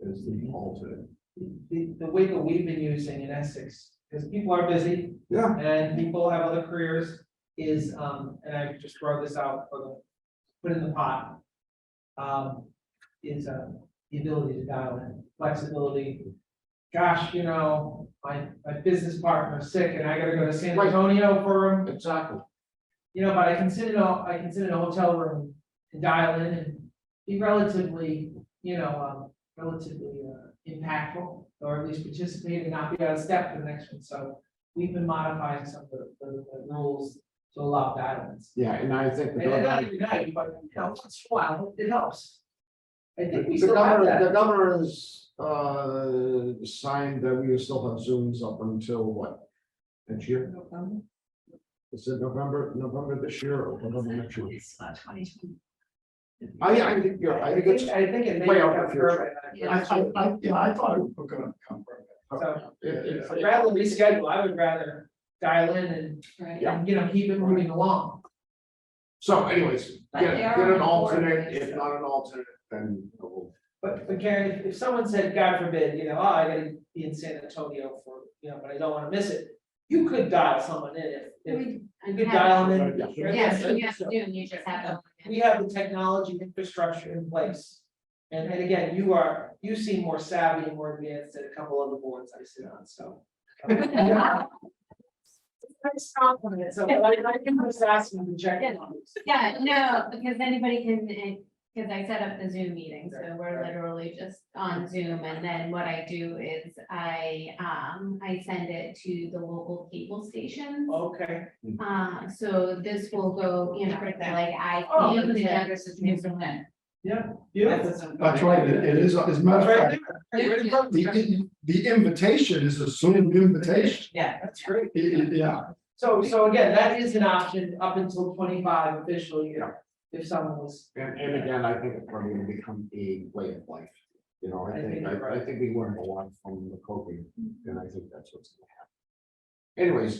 Speaker 1: as the alternate.
Speaker 6: the way that we've been using in Essex, because people are busy
Speaker 1: Yeah.
Speaker 6: and people have other careers, is, and I just wrote this out put in the pot. Is the ability to dial in, flexibility. Gosh, my business partner's sick and I gotta go to San
Speaker 1: Right.
Speaker 6: Antonio for him.
Speaker 1: Exactly.
Speaker 6: But I can sit in a hotel room and dial in and be relatively, impactful, or at least participate and not be out of step for the next one. So we've been modifying some of the rules to allow dial-ins.
Speaker 1: Yeah, and I think.
Speaker 6: And not every night, but once in a while, it helps. I think we
Speaker 1: The
Speaker 6: still have
Speaker 1: governor,
Speaker 6: that.
Speaker 1: the governor has signed that we still have Zooms up until what? Next year? Is it November this year or November next year?
Speaker 3: It's 2020.
Speaker 1: I think you're, I think it's.
Speaker 6: I think it may
Speaker 1: way out
Speaker 6: have
Speaker 1: in the future.
Speaker 8: I thought it was gonna come from.
Speaker 6: So,
Speaker 1: It's-
Speaker 6: I'd rather reschedule, I would rather dial in and,
Speaker 3: Right.
Speaker 1: Yeah.
Speaker 6: keep it moving along.
Speaker 1: So anyways,
Speaker 3: But
Speaker 1: get
Speaker 3: they are
Speaker 1: an
Speaker 3: on
Speaker 1: alternate,
Speaker 3: board,
Speaker 1: if
Speaker 3: so-
Speaker 1: not an alternate, then we'll.
Speaker 6: But Karen, if someone said, God forbid, I gotta be in San Antonio for, but I don't wanna miss it. You could dial someone in if you could dial them in.
Speaker 1: Yeah.
Speaker 4: Yes, you have to do, and you just have to.
Speaker 6: We have the technology infrastructure in place And again, you seem more savvy and more advanced than a couple other boards I sit on, so. Nice compliment, so I can just ask you to check in on this.
Speaker 4: Yeah, no, because anybody can, because I set up the Zoom meeting, so we're literally just on Zoom, and then what I do is I send it to the local cable station.
Speaker 6: Okay,
Speaker 4: So this will go, you know, like
Speaker 6: Oh,
Speaker 4: I.
Speaker 3: The address is Newfoundland.
Speaker 6: yeah, beautiful.
Speaker 8: That's right, it is, as a matter of fact,
Speaker 6: Right there.
Speaker 8: the invitation is a Zoom invitation.
Speaker 7: Yeah.
Speaker 6: That's great.
Speaker 8: Yeah,
Speaker 6: So again, that is an option up until 25 officially, if someone was.
Speaker 1: And again, I think it's probably gonna become a way of life. You know,
Speaker 6: I think you're
Speaker 1: I
Speaker 6: right.
Speaker 1: think we learned a lot from the COVID, and I think that's what's gonna happen. Anyways,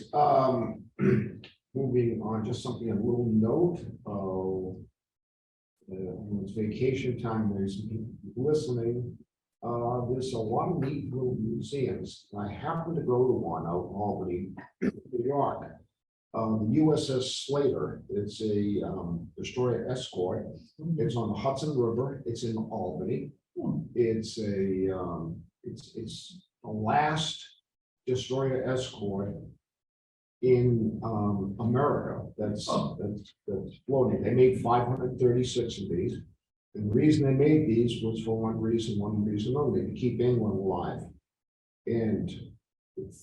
Speaker 1: moving on, just something, a little note of. It's vacation time, there's people listening. There's a lot of neat little museums. I happened to go to one out in Albany, New York. The USS Slater, it's a destroyer escort. It's on the Hudson River. It's in Albany. It's it's the last destroyer escort in America that's floating. They made 536 of these. And the reason they made these was for one reason only, to keep England alive. And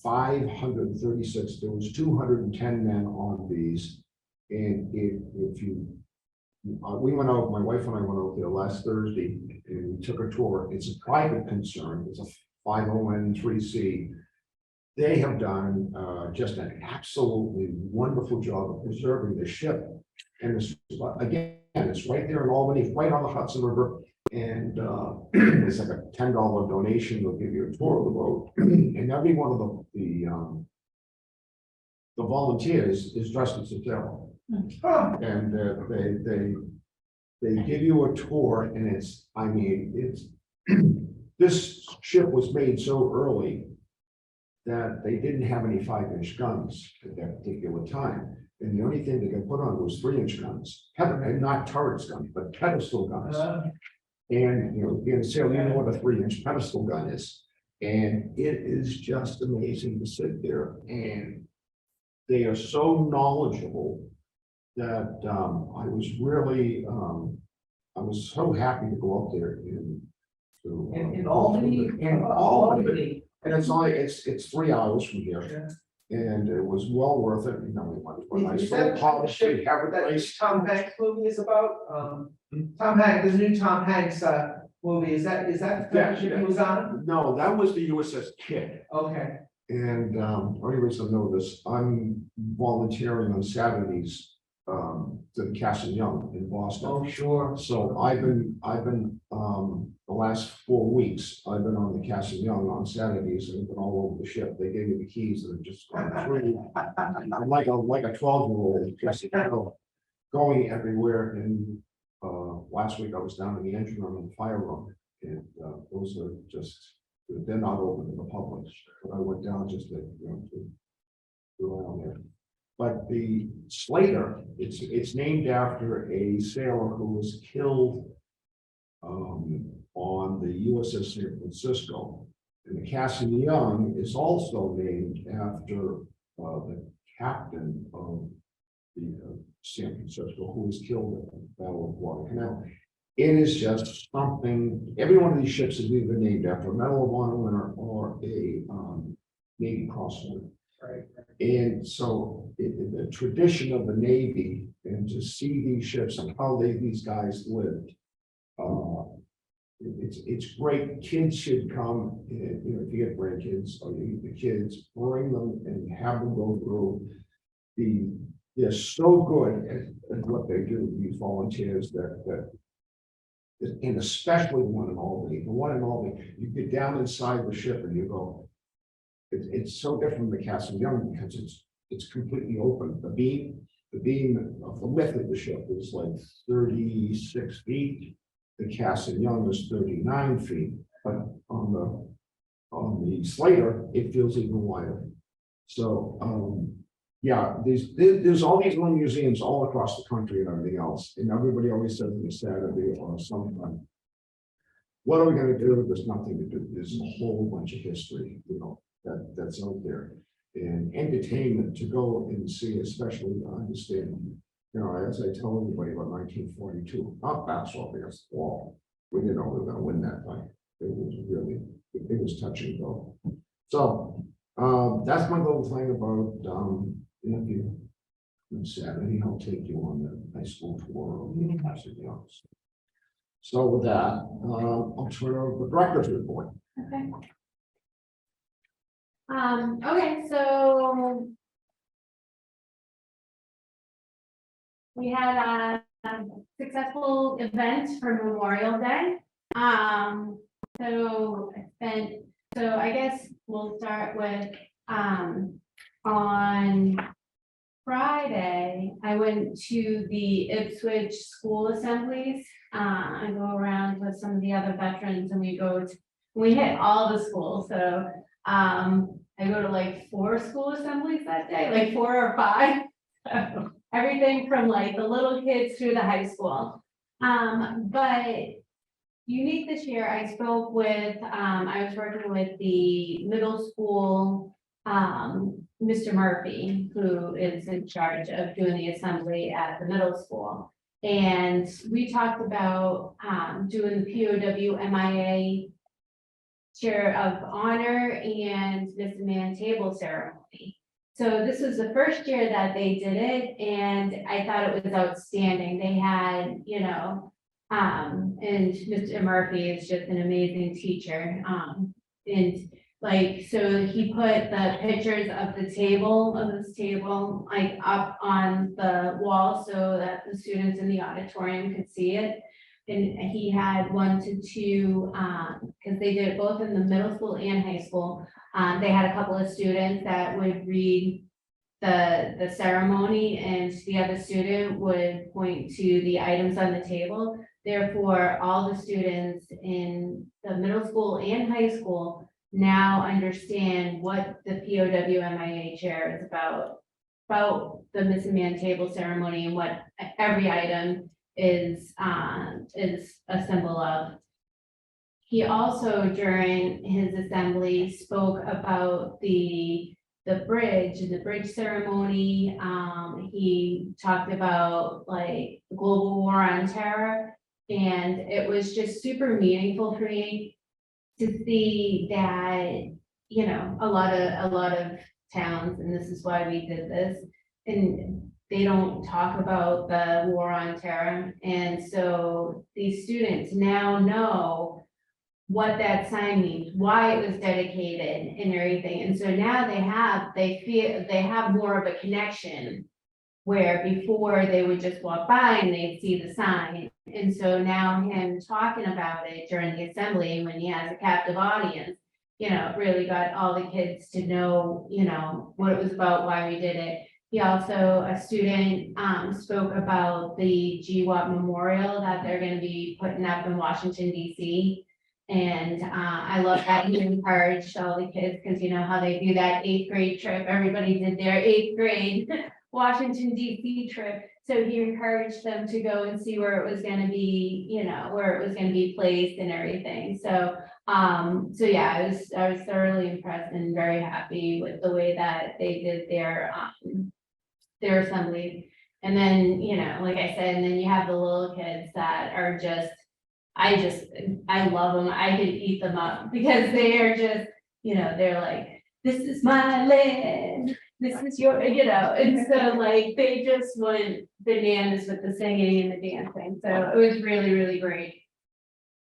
Speaker 1: 536, there was 210 men on these. And if you, we went out, my wife and I went out there last Thursday and we took a tour. It's a private concern. It's a 50N3C. They have done just an absolutely wonderful job of preserving the ship. And it's, again, it's right there in Albany, right on the Hudson River. And it's like a $10 donation. They'll give you a tour of the boat. And every one of the volunteers is dressed as a sailor. And they give you a tour, and it's, I mean, it's this ship was made so early that they didn't have any 5-inch guns at that particular time. And the only thing they could put on was 3-inch guns, and not turrets guns, but pedestal guns. And, you know, being a sailor, you know what a 3-inch pedestal gun is. And it is just amazing to sit there, and they are so knowledgeable that I was really, I was so happy to go up there
Speaker 6: In Albany?
Speaker 1: In Albany. And it's only, it's 3 hours from here. And it was well worth it, you know, we went for a nice
Speaker 6: Is
Speaker 1: little
Speaker 6: that
Speaker 1: policy, have a
Speaker 6: that
Speaker 1: nice.
Speaker 6: Tom Hanks movie is about? Tom Hanks, the new Tom Hanks movie, is that the ship he was on?
Speaker 1: No, that was the USS Kidd.
Speaker 6: Okay,
Speaker 1: And only reason I know this, I'm volunteering on Saturdays to the Cass and Young in Boston.
Speaker 6: oh, sure.
Speaker 1: So I've been the last 4 weeks, I've been on the Cass and Young on Saturdays and been all over the ship. They gave me the keys and I've just gone through. I'm like a 12-year-old, just, you know, going everywhere. And last week I was down in the engine room and the fire room, and those are just, they're not open to the public. But I went down just to, you know, to go around there. But the Slater, it's named after a sailor who was killed on the USS San Francisco. And the Cass and Young is also named after the captain of the San Francisco, who was killed at the Battle of Guadalcanal. It is just something, every one of these ships is either named after a Medal of Honor winner or a Navy Cross winner.
Speaker 6: Right.
Speaker 1: And so the tradition of the Navy, and to see these ships and how these guys lived, it's great. Kids should come, and, you know, if you get grandkids or the kids, bring them and have them go through they're so good at what they do, these volunteers that and especially the one in Albany, you get down inside the ship and you go, it's so different from the Cass and Young because it's completely open. The beam of the width of the ship is like 36 feet. The Cass and Young is 39 feet, but on the Slater, it feels even wider. So yeah, there's all these little museums all across the country and everything else, and everybody always says it's Saturday or sometime. what are we gonna do? There's nothing to do. There's a whole bunch of history, you know, that's out there. And entertainment to go and see, especially to understand, you know, as I tell everybody about 1942, not basketball against the wall. We didn't know we were gonna win that fight. It was really, it was touch and go. So, that's my little thing about, if you, on Saturday, I'll take you on the high school tour or anything else. So with that, I'll turn over the director's report.
Speaker 4: Okay. Okay, so. We had a successful event for Memorial Day. So I guess we'll start with, on Friday, I went to the Ipswich school assemblies. I go around with some of the other veterans and we hit all the schools, so, I go to like 4 school assemblies that day, like 4 or 5. So, everything from like the little kids to the high school. But unique this year, I spoke with, I was working with the middle school, Mr. Murphy, who is in charge of doing the assembly at the middle school. And we talked about, doing the POW MIA Chair of Honor and Miss Man Table ceremony. So this was the first year that they did it, and I thought it was outstanding. They had, you know, and Mr. Murphy is just an amazing teacher. And like, so he put the pictures of this table, like up on the wall so that the students in the auditorium could see it. And he had 1 to 2, because they did it both in the middle school and high school. They had a couple of students that would read the ceremony, and the other student would point to the items on the table. Therefore, all the students in the middle school and high school now understand what the POW MIA chair is about the Missing Man Table ceremony and what every item is a symbol of. He also, during his assembly, spoke about the bridge ceremony. He talked about like the global war on terror, and it was just super meaningful for me to see that, you know, a lot of towns, and this is why we did this, and they don't talk about the war on terror. And so these students now know what that sign means, why it was dedicated and everything. And so now they have more of a connection, where before they would just walk by and they'd see the sign. And so now him talking about it during the assembly when he has a captive audience, you know, really got all the kids to know, you know, what it was about, why we did it. He also, a student, spoke about the GWAT memorial that they're gonna be putting up in Washington, DC. And I love that he encouraged all the kids, because you know how they do that 8th grade trip, everybody did their 8th grade Washington, DC trip. So he encouraged them to go and see where it was gonna be, you know, where it was gonna be placed and everything. So yeah, I was thoroughly impressed and very happy with the way that they did their assembly. And then, you know, like I said, and then you have the little kids that are I love them. I could eat them up because they are just, you know, they're like, this is my land, this is your, you know, and so like, they just went bananas with the singing and the dancing. So it was really, really great.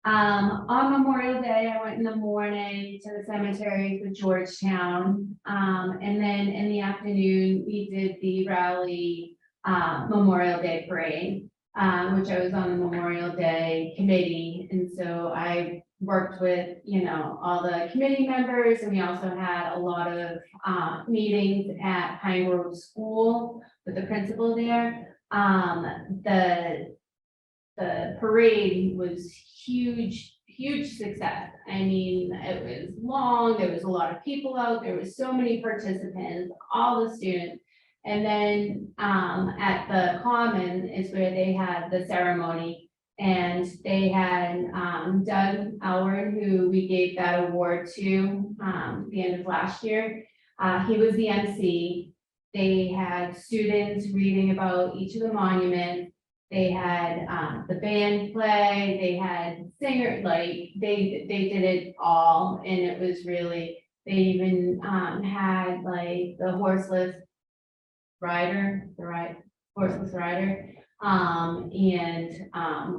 Speaker 4: On Memorial Day, I went in the morning to the cemetery for Georgetown. And then in the afternoon, we did the Raleigh Memorial Day parade, which I was on the Memorial Day committee. And so I worked with, you know, all the committee members, and we also had a lot of meetings at Pine Grove School with the principal there. The parade was huge success. I mean, it was long, there was a lot of people out, there was so many participants, all the students. And then at the Common is where they had the ceremony. And they had, Doug Alward, who we gave that award to, the end of last year. He was the MC. They had students reading about each of the monuments. They had, the band play, they had singer, like, they did it all, and it was really, they even, had like the horseless rider, horseless rider.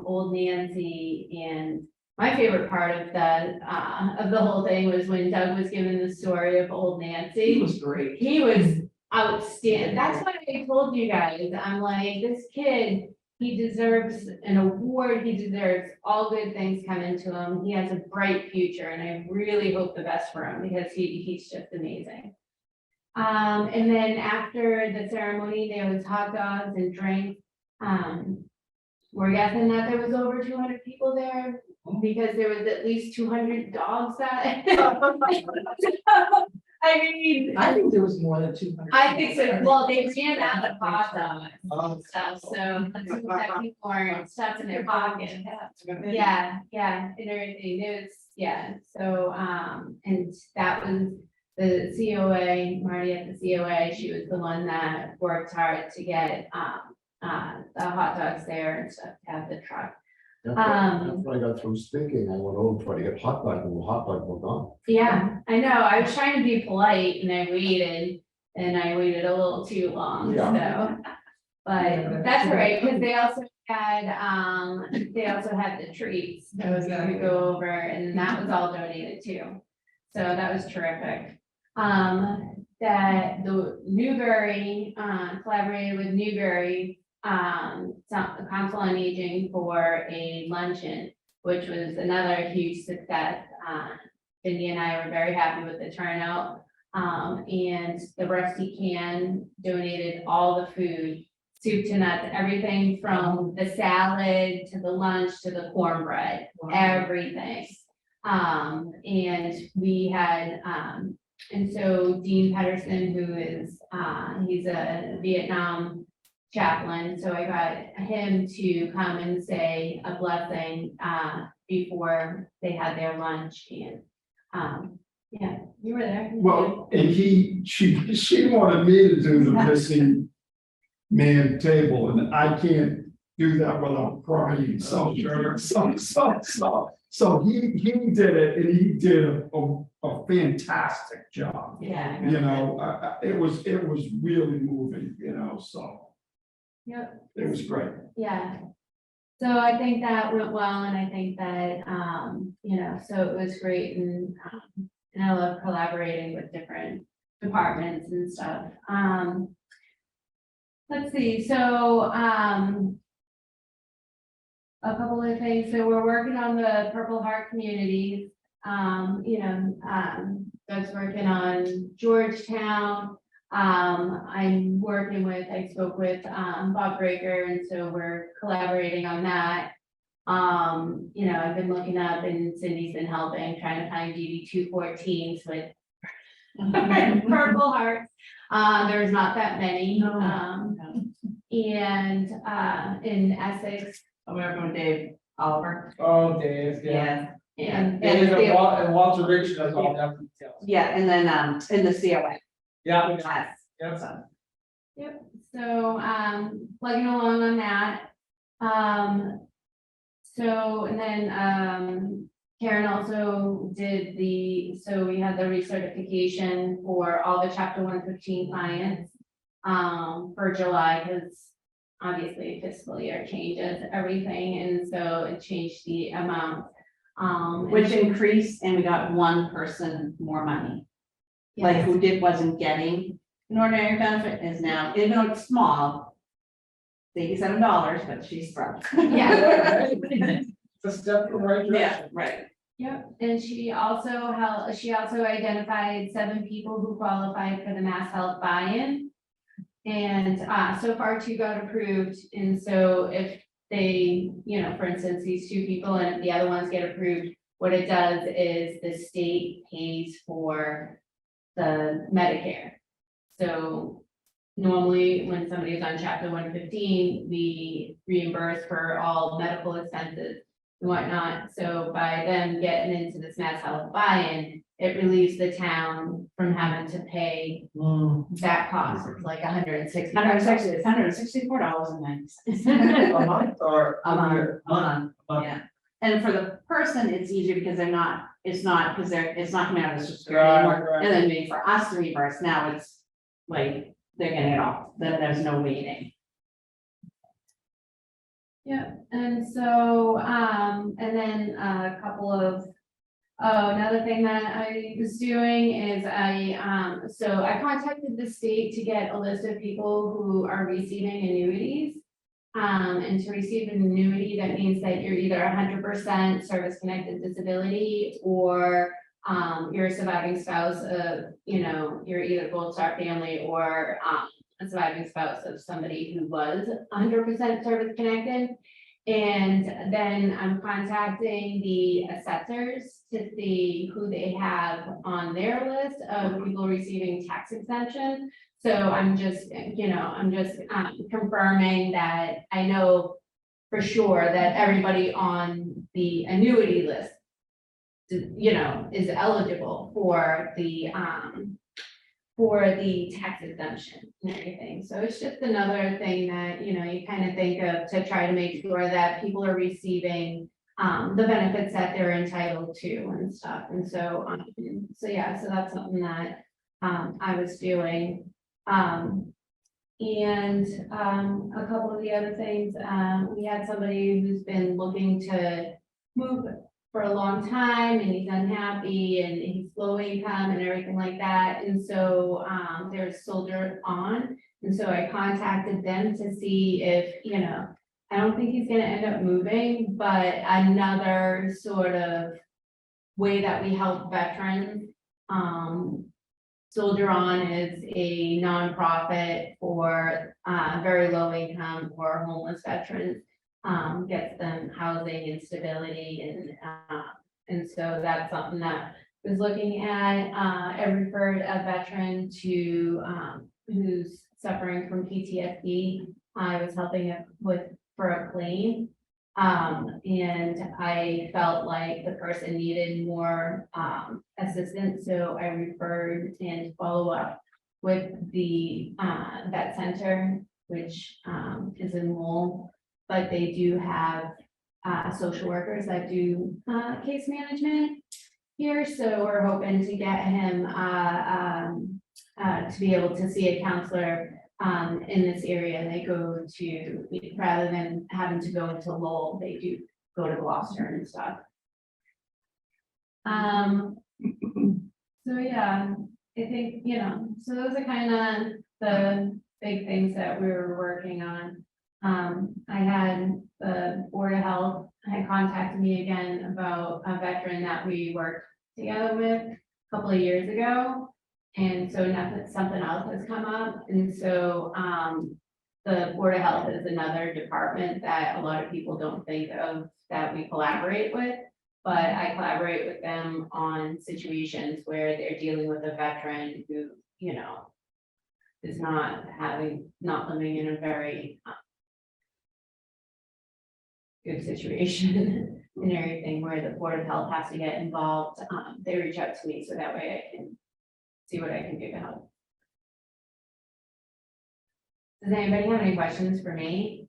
Speaker 4: Old Nancy, and my favorite part of the whole thing was when Doug was given the story of Old Nancy.
Speaker 2: It was great.
Speaker 4: He was outstanding. That's why I told you guys, I'm like, this kid, he deserves an award. He deserves all good things coming to him. He has a bright future, and I really hope the best for him because he's just amazing. And then after the ceremony, there was hot dogs and drinks. We're guessing that there was over 200 people there because there was at least 200 dogs that. I mean,
Speaker 2: I think there was more than 200.
Speaker 4: I think so. Well, they ran out of hot dogs and stuff, so let's hope that people weren't stuffed in their pockets. Yeah, and everything. It was, yeah, so, and that was the COA, Marty at the COA, she was the one that worked hard to get, the hot dogs there and stuff, to have the truck.
Speaker 1: After I got through speaking, I went over to try to get hot dog, and the hot dog was gone.
Speaker 4: Yeah, I know, I was trying to be polite and I waited a little too long, so. But that's all right, because they also had the treats that was gonna go over, and that was all donated too. So that was terrific. That the Newbury, collaborated with Newbury, the Council on Aging for a luncheon, which was another huge success. Cindy and I were very happy with the turnout. And the Rusty Can donated all the food, soup to nuts, everything from the salad to the lunch to the cornbread, everything. And we had, and so Dean Pedersen, who is, he's a Vietnam chaplain, so I got him to come and say a blessing, before they had their lunch, and, yeah, you were there.
Speaker 8: Well, and she wanted me to do the missing man table, and I can't do that without crying, so he did it, and he did a fantastic job.
Speaker 4: Yeah.
Speaker 8: You know, it was really moving, you know, so
Speaker 4: Yep.
Speaker 8: it was great.
Speaker 4: Yeah. So I think that went well, and I think that, you know, so it was great, and I love collaborating with different departments and stuff. Let's see, so, a couple of things, so we're working on the Purple Heart communities. You know, Doug's working on Georgetown. I spoke with Bob Breaker, and so we're collaborating on that. You know, I've been looking up, and Cindy's been helping, trying to find DD 214s with Purple Hearts. There's not that many. And in Essex.
Speaker 10: We're from Dave Oliver.
Speaker 6: Oh, Dave, yeah.
Speaker 4: And
Speaker 6: And Walter Rich does all that details.
Speaker 10: Yeah, and then, in the COA.
Speaker 6: Yeah.
Speaker 10: Yes.
Speaker 6: Yes.
Speaker 4: Yep, so, plugging along on that. So, and then, Karen also did so we had the recertification for all the chapter 115 clients. For July, because obviously fiscal year changes everything, and so it changed the amount.
Speaker 10: Which increased, and we got one person more money. Like
Speaker 4: Yes.
Speaker 10: who wasn't getting an ordinary benefit is now, even though it's small. $87, but she's broke.
Speaker 4: Yeah.
Speaker 6: It's a step in the right
Speaker 10: Yeah,
Speaker 6: direction.
Speaker 10: right.
Speaker 4: Yep, and she also identified 7 people who qualified for the Mass Health buy-in. And so far 2 got approved, and so if they, you know, for instance, these 2 people, and if the other ones get approved, what it does is the state pays for the Medicare. So normally, when somebody's on chapter 115, we reimburse for all medical expenses and whatnot. So by them getting into this mass health buy-in, it relieves the town from having to pay that cost. It's like $160.
Speaker 10: $164.90.
Speaker 6: A month or?
Speaker 10: A month,
Speaker 6: year?
Speaker 10: a month, yeah. And for the person, it's easier because it's not coming out of the subscription anymore.
Speaker 6: Right.
Speaker 10: And then maybe for us to reimburse, now it's like, they're getting it all, then there's no waiting.
Speaker 4: Yeah, and so, and then a couple of, another thing that I was doing is so I contacted the state to get a list of people who are receiving annuities. And to receive an annuity, that means that you're either 100% service-connected disability or you're a surviving spouse of, you're either Gold Star family or a surviving spouse of somebody who was 100% service-connected. And then I'm contacting the assessors to see who they have on their list of people receiving tax exemption. So I'm just confirming that I know for sure that everybody on the annuity list, is eligible for the tax exemption and everything. So it's just another thing that, you kind of think of to try to make sure that people are receiving the benefits that they're entitled to and stuff. And so, so that's something that I was doing. And a couple of the other things, we had somebody who's been looking to move for a long time and he's unhappy and he's low income and everything like that. And so there's Soldier On. And so I contacted them to see if, I don't think he's gonna end up moving, but another sort of way that we help veterans. Soldier On is a nonprofit for very low income or homeless veterans, gets them housing and stability, and so that's something that I was looking at. I referred a veteran to who's suffering from PTSD. I was helping for a claim. And I felt like the person needed more assistance, so I referred and follow up with the vet center, which is in Lowell, but they do have social workers that do case management here, so we're hoping to get him to be able to see a counselor in this area. They go to, rather than having to go to Lowell, they do go to Gloucester and stuff. So yeah, I think, so those are kind of the big things that we were working on. I had the Board of Health had contacted me again about a veteran that we worked together with a couple of years ago. And so something else has come up. And so the Board of Health is another department that a lot of people don't think of that we collaborate with. But I collaborate with them on situations where they're dealing with a veteran who, is not living in a very good situation and everything, where the Board of Health has to get involved. They reach out to me so that way I can see what I can do to help. Does anybody have any questions for me?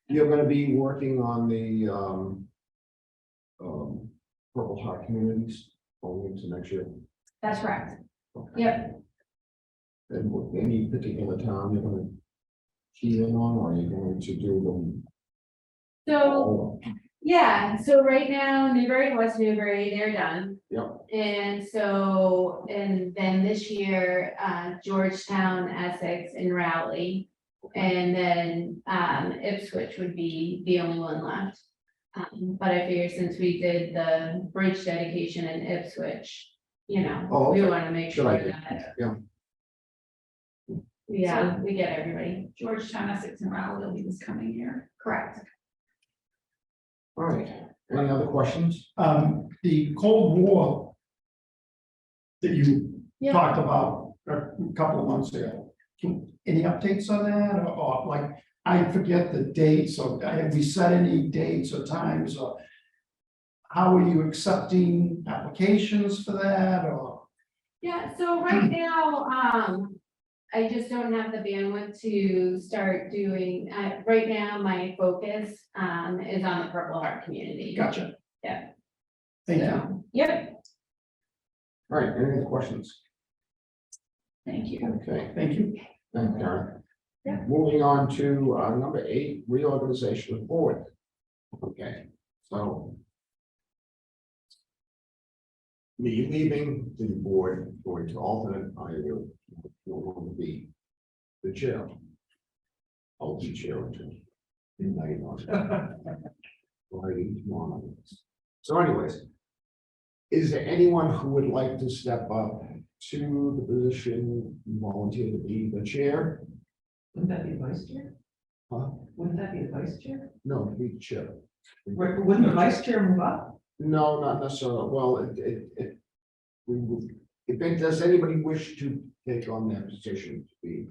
Speaker 1: You're gonna be working on the Purple Heart communities going into next year.
Speaker 4: That's correct.
Speaker 1: Okay.
Speaker 4: Yep.
Speaker 1: And any particular town you're gonna key in on, or are you going to do them
Speaker 4: So,
Speaker 1: all?
Speaker 4: yeah, so right now, Newbury, West Newbury, they're done.
Speaker 1: Yep.
Speaker 4: And so, and then this year, Georgetown, Essex, and Rowley. And then Ipswich would be the only one left. But I figure since we did the bridge dedication in Ipswich,
Speaker 1: Oh,
Speaker 4: we
Speaker 1: okay.
Speaker 4: want to make
Speaker 1: Good
Speaker 4: sure
Speaker 1: idea.
Speaker 4: that. Yeah, we get everybody.
Speaker 3: Georgetown, Essex, and Rowley will be this coming year.
Speaker 4: Correct.
Speaker 1: All right, any other questions?
Speaker 8: The Cold War that you
Speaker 4: Yeah.
Speaker 8: talked about, a couple of months ago. Any updates on that, or like, I forget the dates, or have we set any dates or times, or how are you accepting applications for that, or?
Speaker 4: Yeah, so right now, I just don't have the bandwidth to start doing, right now, my focus, is on the Purple Heart community.
Speaker 8: Gotcha.
Speaker 4: Yeah.
Speaker 8: Thank you.
Speaker 4: So, yep,
Speaker 1: All right, any other questions?
Speaker 10: Thank you.
Speaker 1: Okay,
Speaker 8: Thank you.
Speaker 1: thank you, Karen.
Speaker 4: Yeah.
Speaker 1: Moving on to number 8, reorganization of board. Okay, so. Me leaving the board, going to alternate, I will no longer be the chair. I'll be chair until midnight on Friday tomorrow. So anyways, is there anyone who would like to step up to the position, volunteer to be the chair?
Speaker 2: Wouldn't that be vice chair?
Speaker 1: Huh?
Speaker 2: Wouldn't that be the vice chair?
Speaker 1: No, to be the chair.
Speaker 2: Wouldn't the vice chair move up?
Speaker 1: No, not necessarily. Well, does anybody wish to take on that position to be?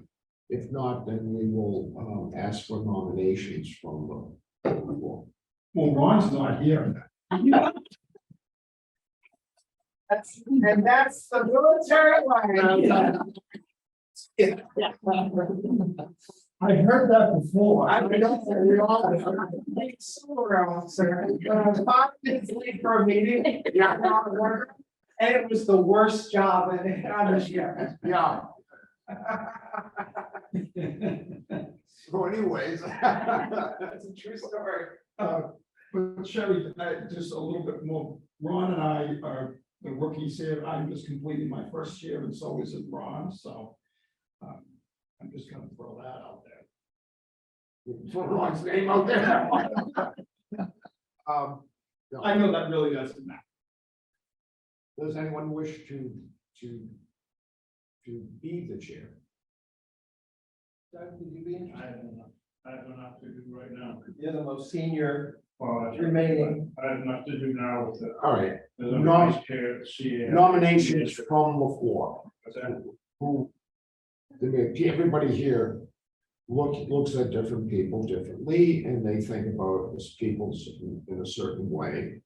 Speaker 1: If not, then we will ask for nominations from the board.
Speaker 8: Well, Ron's not here.
Speaker 6: That's the military line.
Speaker 8: I heard that before.
Speaker 6: I don't know, we all, somewhere else, sir. 5 minutes late for a meeting. Yeah. And it was the worst job on this year.
Speaker 1: Yeah, so anyways.
Speaker 6: That's a true story.
Speaker 8: But Sherry, just a little bit more, Ron and I are the rookies here, I'm just completing my first year, and so is Ron, so. I'm just gonna throw that out there.
Speaker 1: Put Ron's name out there.
Speaker 8: I know that really doesn't matter.
Speaker 1: Does anyone wish to be the chair?
Speaker 6: Doug, would you be interested?
Speaker 5: I have enough to do right now.
Speaker 6: You're the most senior
Speaker 5: Well,
Speaker 6: remaining.
Speaker 5: I have enough to do now with the.
Speaker 1: All right,
Speaker 5: As a vice chair, CA.
Speaker 1: nominations from the floor.
Speaker 5: What's that?
Speaker 1: Who? Everybody here looks at different people differently, and they think about this people in a certain way.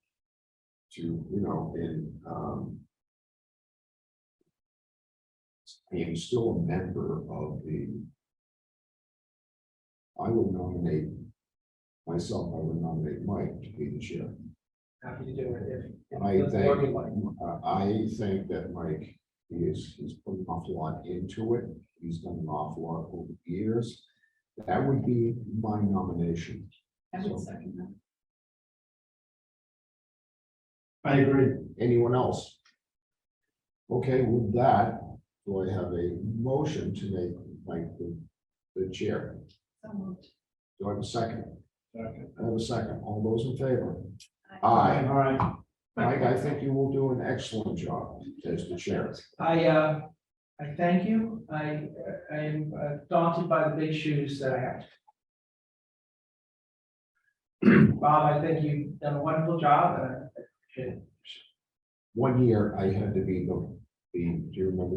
Speaker 1: I am still a member of the. I would nominate myself, I would nominate Mike to be the chair.
Speaker 6: Happy to do it if.
Speaker 1: I
Speaker 6: the board would like.
Speaker 1: think that Mike, he's put an awful lot into it. He's done an awful lot over the years. That would be my nomination.
Speaker 3: I would second that.
Speaker 8: I agree.
Speaker 1: Anyone else? Okay, with that, do I have a motion to make Mike the chair?
Speaker 3: So moved.
Speaker 1: Do I have a second?
Speaker 5: Second.
Speaker 1: I have a second. All those in favor? Aye.
Speaker 8: All right.
Speaker 1: Mike, I think you will do an excellent job as the chair.
Speaker 6: I thank you. I am daunted by the big shoes that I have. Bob, I think you've done a wonderful job, and I appreciate it.
Speaker 1: 1 year I had to be do you remember?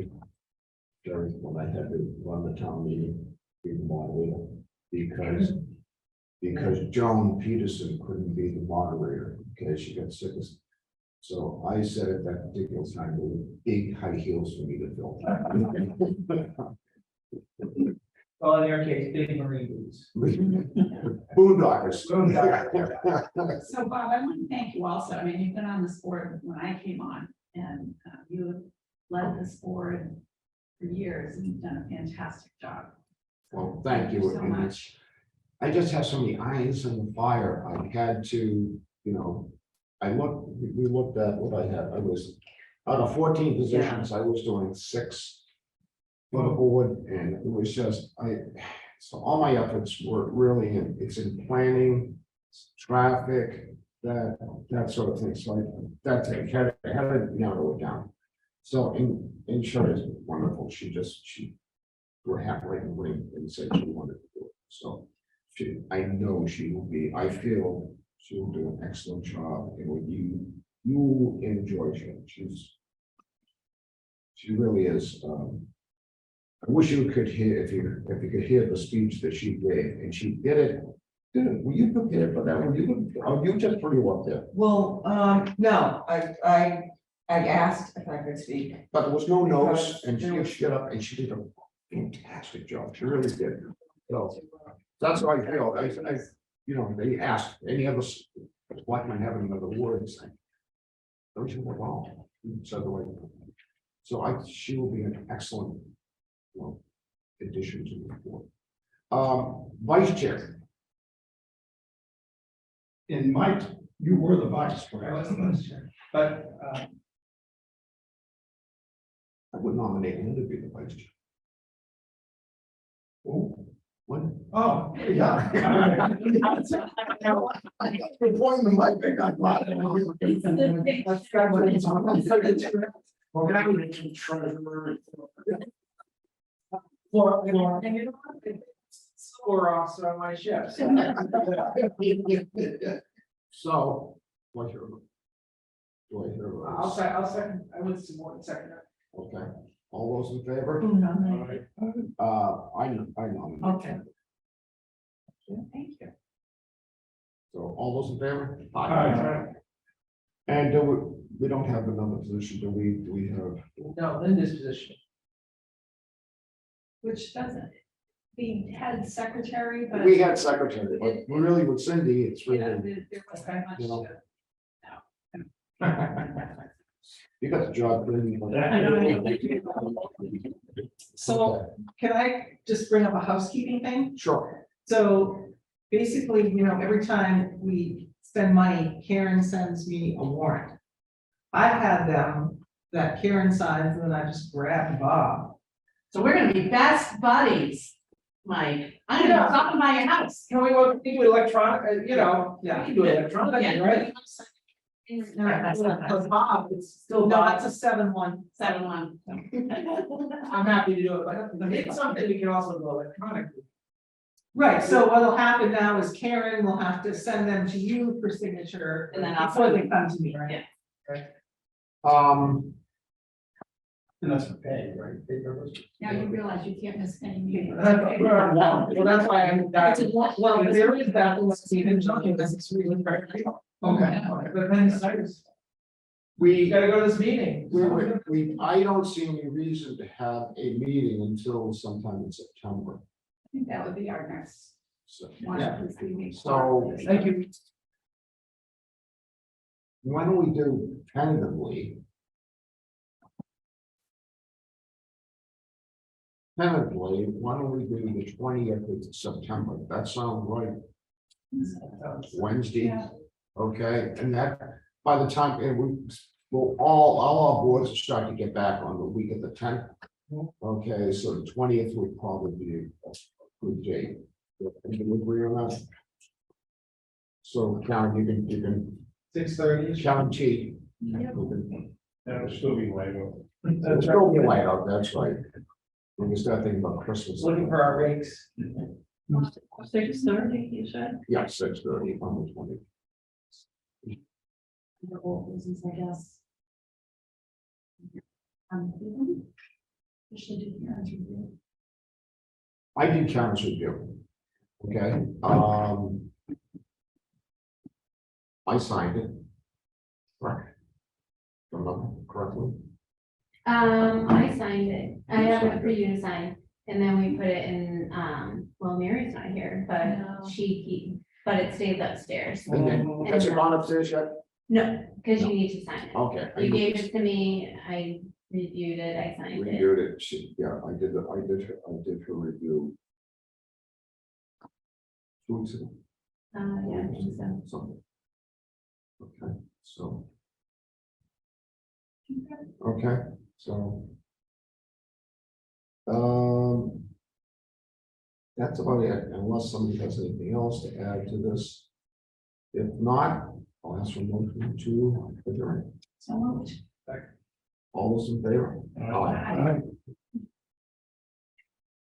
Speaker 1: Jerry, when I had to run the town meeting, be the moderator, because Joan Peterson couldn't be the moderator, because she got sick. So I said at that particular time, there were big high heels for me to fill.
Speaker 6: Well, in your case, big marine boots.
Speaker 1: Boondockers.
Speaker 3: So Bob, I want to thank you also. I mean, you've been on this board when I came on, and you have led this board for years, and you've done a fantastic job.
Speaker 1: Well, thank you.
Speaker 3: So
Speaker 1: And
Speaker 3: much.
Speaker 1: I just have so many irons in the fire. I had to, we looked at what I had. I was out of 14 positions, I was doing 6 for the board, and it was just, so all my efforts were really it's in planning, traffic, that sort of thing. So I had to narrow it down. So in short, it's wonderful. She we're happily agreed and said she wanted to do it. So I know she will be, I feel she will do an excellent job, and when you enjoy her. She really is I wish you could hear, if you could hear the speech that she gave, and she did it. Were you prepared for that? You just threw up there,
Speaker 7: Well, no, I asked if I could speak.
Speaker 1: but there was no notes, and she got up and she did a fantastic job. She really did. So that's why I feel, you know, they asked any of us, black men have any other words. Don't you know, wow, said the way. So she will be an excellent, well, addition to the board. Vice chair.
Speaker 8: And Mike, you were the vice,
Speaker 6: I
Speaker 8: correct?
Speaker 6: was the vice chair, but,
Speaker 1: I would nominate him to be the vice chair. Oh, what?
Speaker 8: Oh,
Speaker 1: Yeah. You're pointing the mic back, I'm glad. That's kind of what it's on. Well, now we can try to.
Speaker 6: well, you know, and you know, we're also on my ship.
Speaker 1: So, what's your? Do I hear?
Speaker 6: I'll second, I would support second.
Speaker 1: Okay, all those in favor?
Speaker 9: Who nominated?
Speaker 1: I know.
Speaker 9: Okay. Thank you.
Speaker 1: So all those in favor?
Speaker 8: Aye.
Speaker 1: And we don't have another position, do we have?
Speaker 6: No, Linda's position.
Speaker 2: Which doesn't, the head secretary, but.
Speaker 1: We had secretary, but really with Cindy, it's
Speaker 2: You know,
Speaker 1: really,
Speaker 2: there wasn't much
Speaker 1: You know.
Speaker 2: to.
Speaker 1: you got the job. Really.
Speaker 2: I know. So can I just bring up a housekeeping thing?
Speaker 1: Sure.
Speaker 2: So basically, you know, every time we spend money, Karen sends me a warrant. I've had them that Karen signs and then I just grab Bob.
Speaker 10: So we're gonna be best buddies, Mike. I'm gonna stop by your house.
Speaker 6: Can we do electronic, you know,
Speaker 2: Yeah.
Speaker 6: we can do it electronic,
Speaker 10: Yeah.
Speaker 6: right?
Speaker 2: No, that's not-
Speaker 6: Because Bob, it's still
Speaker 2: No,
Speaker 6: Bob.
Speaker 2: that's a 7-1.
Speaker 10: 7-1.
Speaker 6: I'm happy to do it, but it's something we can also do electronically.
Speaker 2: Right, so what'll happen now is Karen will have to send them to you for signature.
Speaker 10: And then I'll
Speaker 2: before they
Speaker 10: sign
Speaker 2: come to me, right?
Speaker 8: And that's for pay, right? Pay purpose?
Speaker 3: Now you realize you can't miss any meeting.
Speaker 6: Well, that's why I'm.
Speaker 2: Well, there is that, Stephen, talking, because it's really very real.
Speaker 6: Okay, but then Cyrus, you
Speaker 1: We,
Speaker 6: gotta go to this meeting.
Speaker 1: I don't see any reason to have a meeting until sometime in September.
Speaker 3: I think that would be our next
Speaker 1: So,
Speaker 3: one.
Speaker 6: Yeah.
Speaker 3: is the meeting.
Speaker 1: So-
Speaker 6: Thank you.
Speaker 1: why don't we do tentatively? Tentatively, why don't we do the 20th of September? That sounds right. Wednesday,
Speaker 3: Yeah.
Speaker 1: okay, and that, by the time, and well, all our boards will start to get back on the week of the 10th. Okay, so the 20th would probably be a good date. Can we agree on that? So, Karen, you can
Speaker 6: 6:30.
Speaker 1: guarantee.
Speaker 5: That'll still be later.
Speaker 1: It's still be light out, that's right. When you start thinking about Christmas.
Speaker 6: Looking for our rakes.
Speaker 9: 6:30, you said?
Speaker 1: Yeah, 6:30 on the 20th.
Speaker 3: Under old business, I guess. We should do Karen's review.
Speaker 1: I did Karen's review. Okay, I signed it. Right. Remember correctly?
Speaker 4: I signed it. I have it for you to sign. And then we put it in, well, Mary's not here,
Speaker 3: No.
Speaker 4: but but it stays upstairs.
Speaker 1: And then, has it gone upstairs yet?
Speaker 4: No, because you need to sign it.
Speaker 1: Okay.
Speaker 4: You gave it to me, I reviewed it, I signed it.
Speaker 1: Reviewed it, yeah, I did her review. 2 weeks ago.
Speaker 4: Yeah, I think so.
Speaker 1: Something. Okay, so. Okay, so. That's about it, unless somebody has anything else to add to this. If not, I'll ask for a motion to adjourn.
Speaker 3: So moved.
Speaker 1: All those in favor?
Speaker 5: Aye.
Speaker 1: Aye.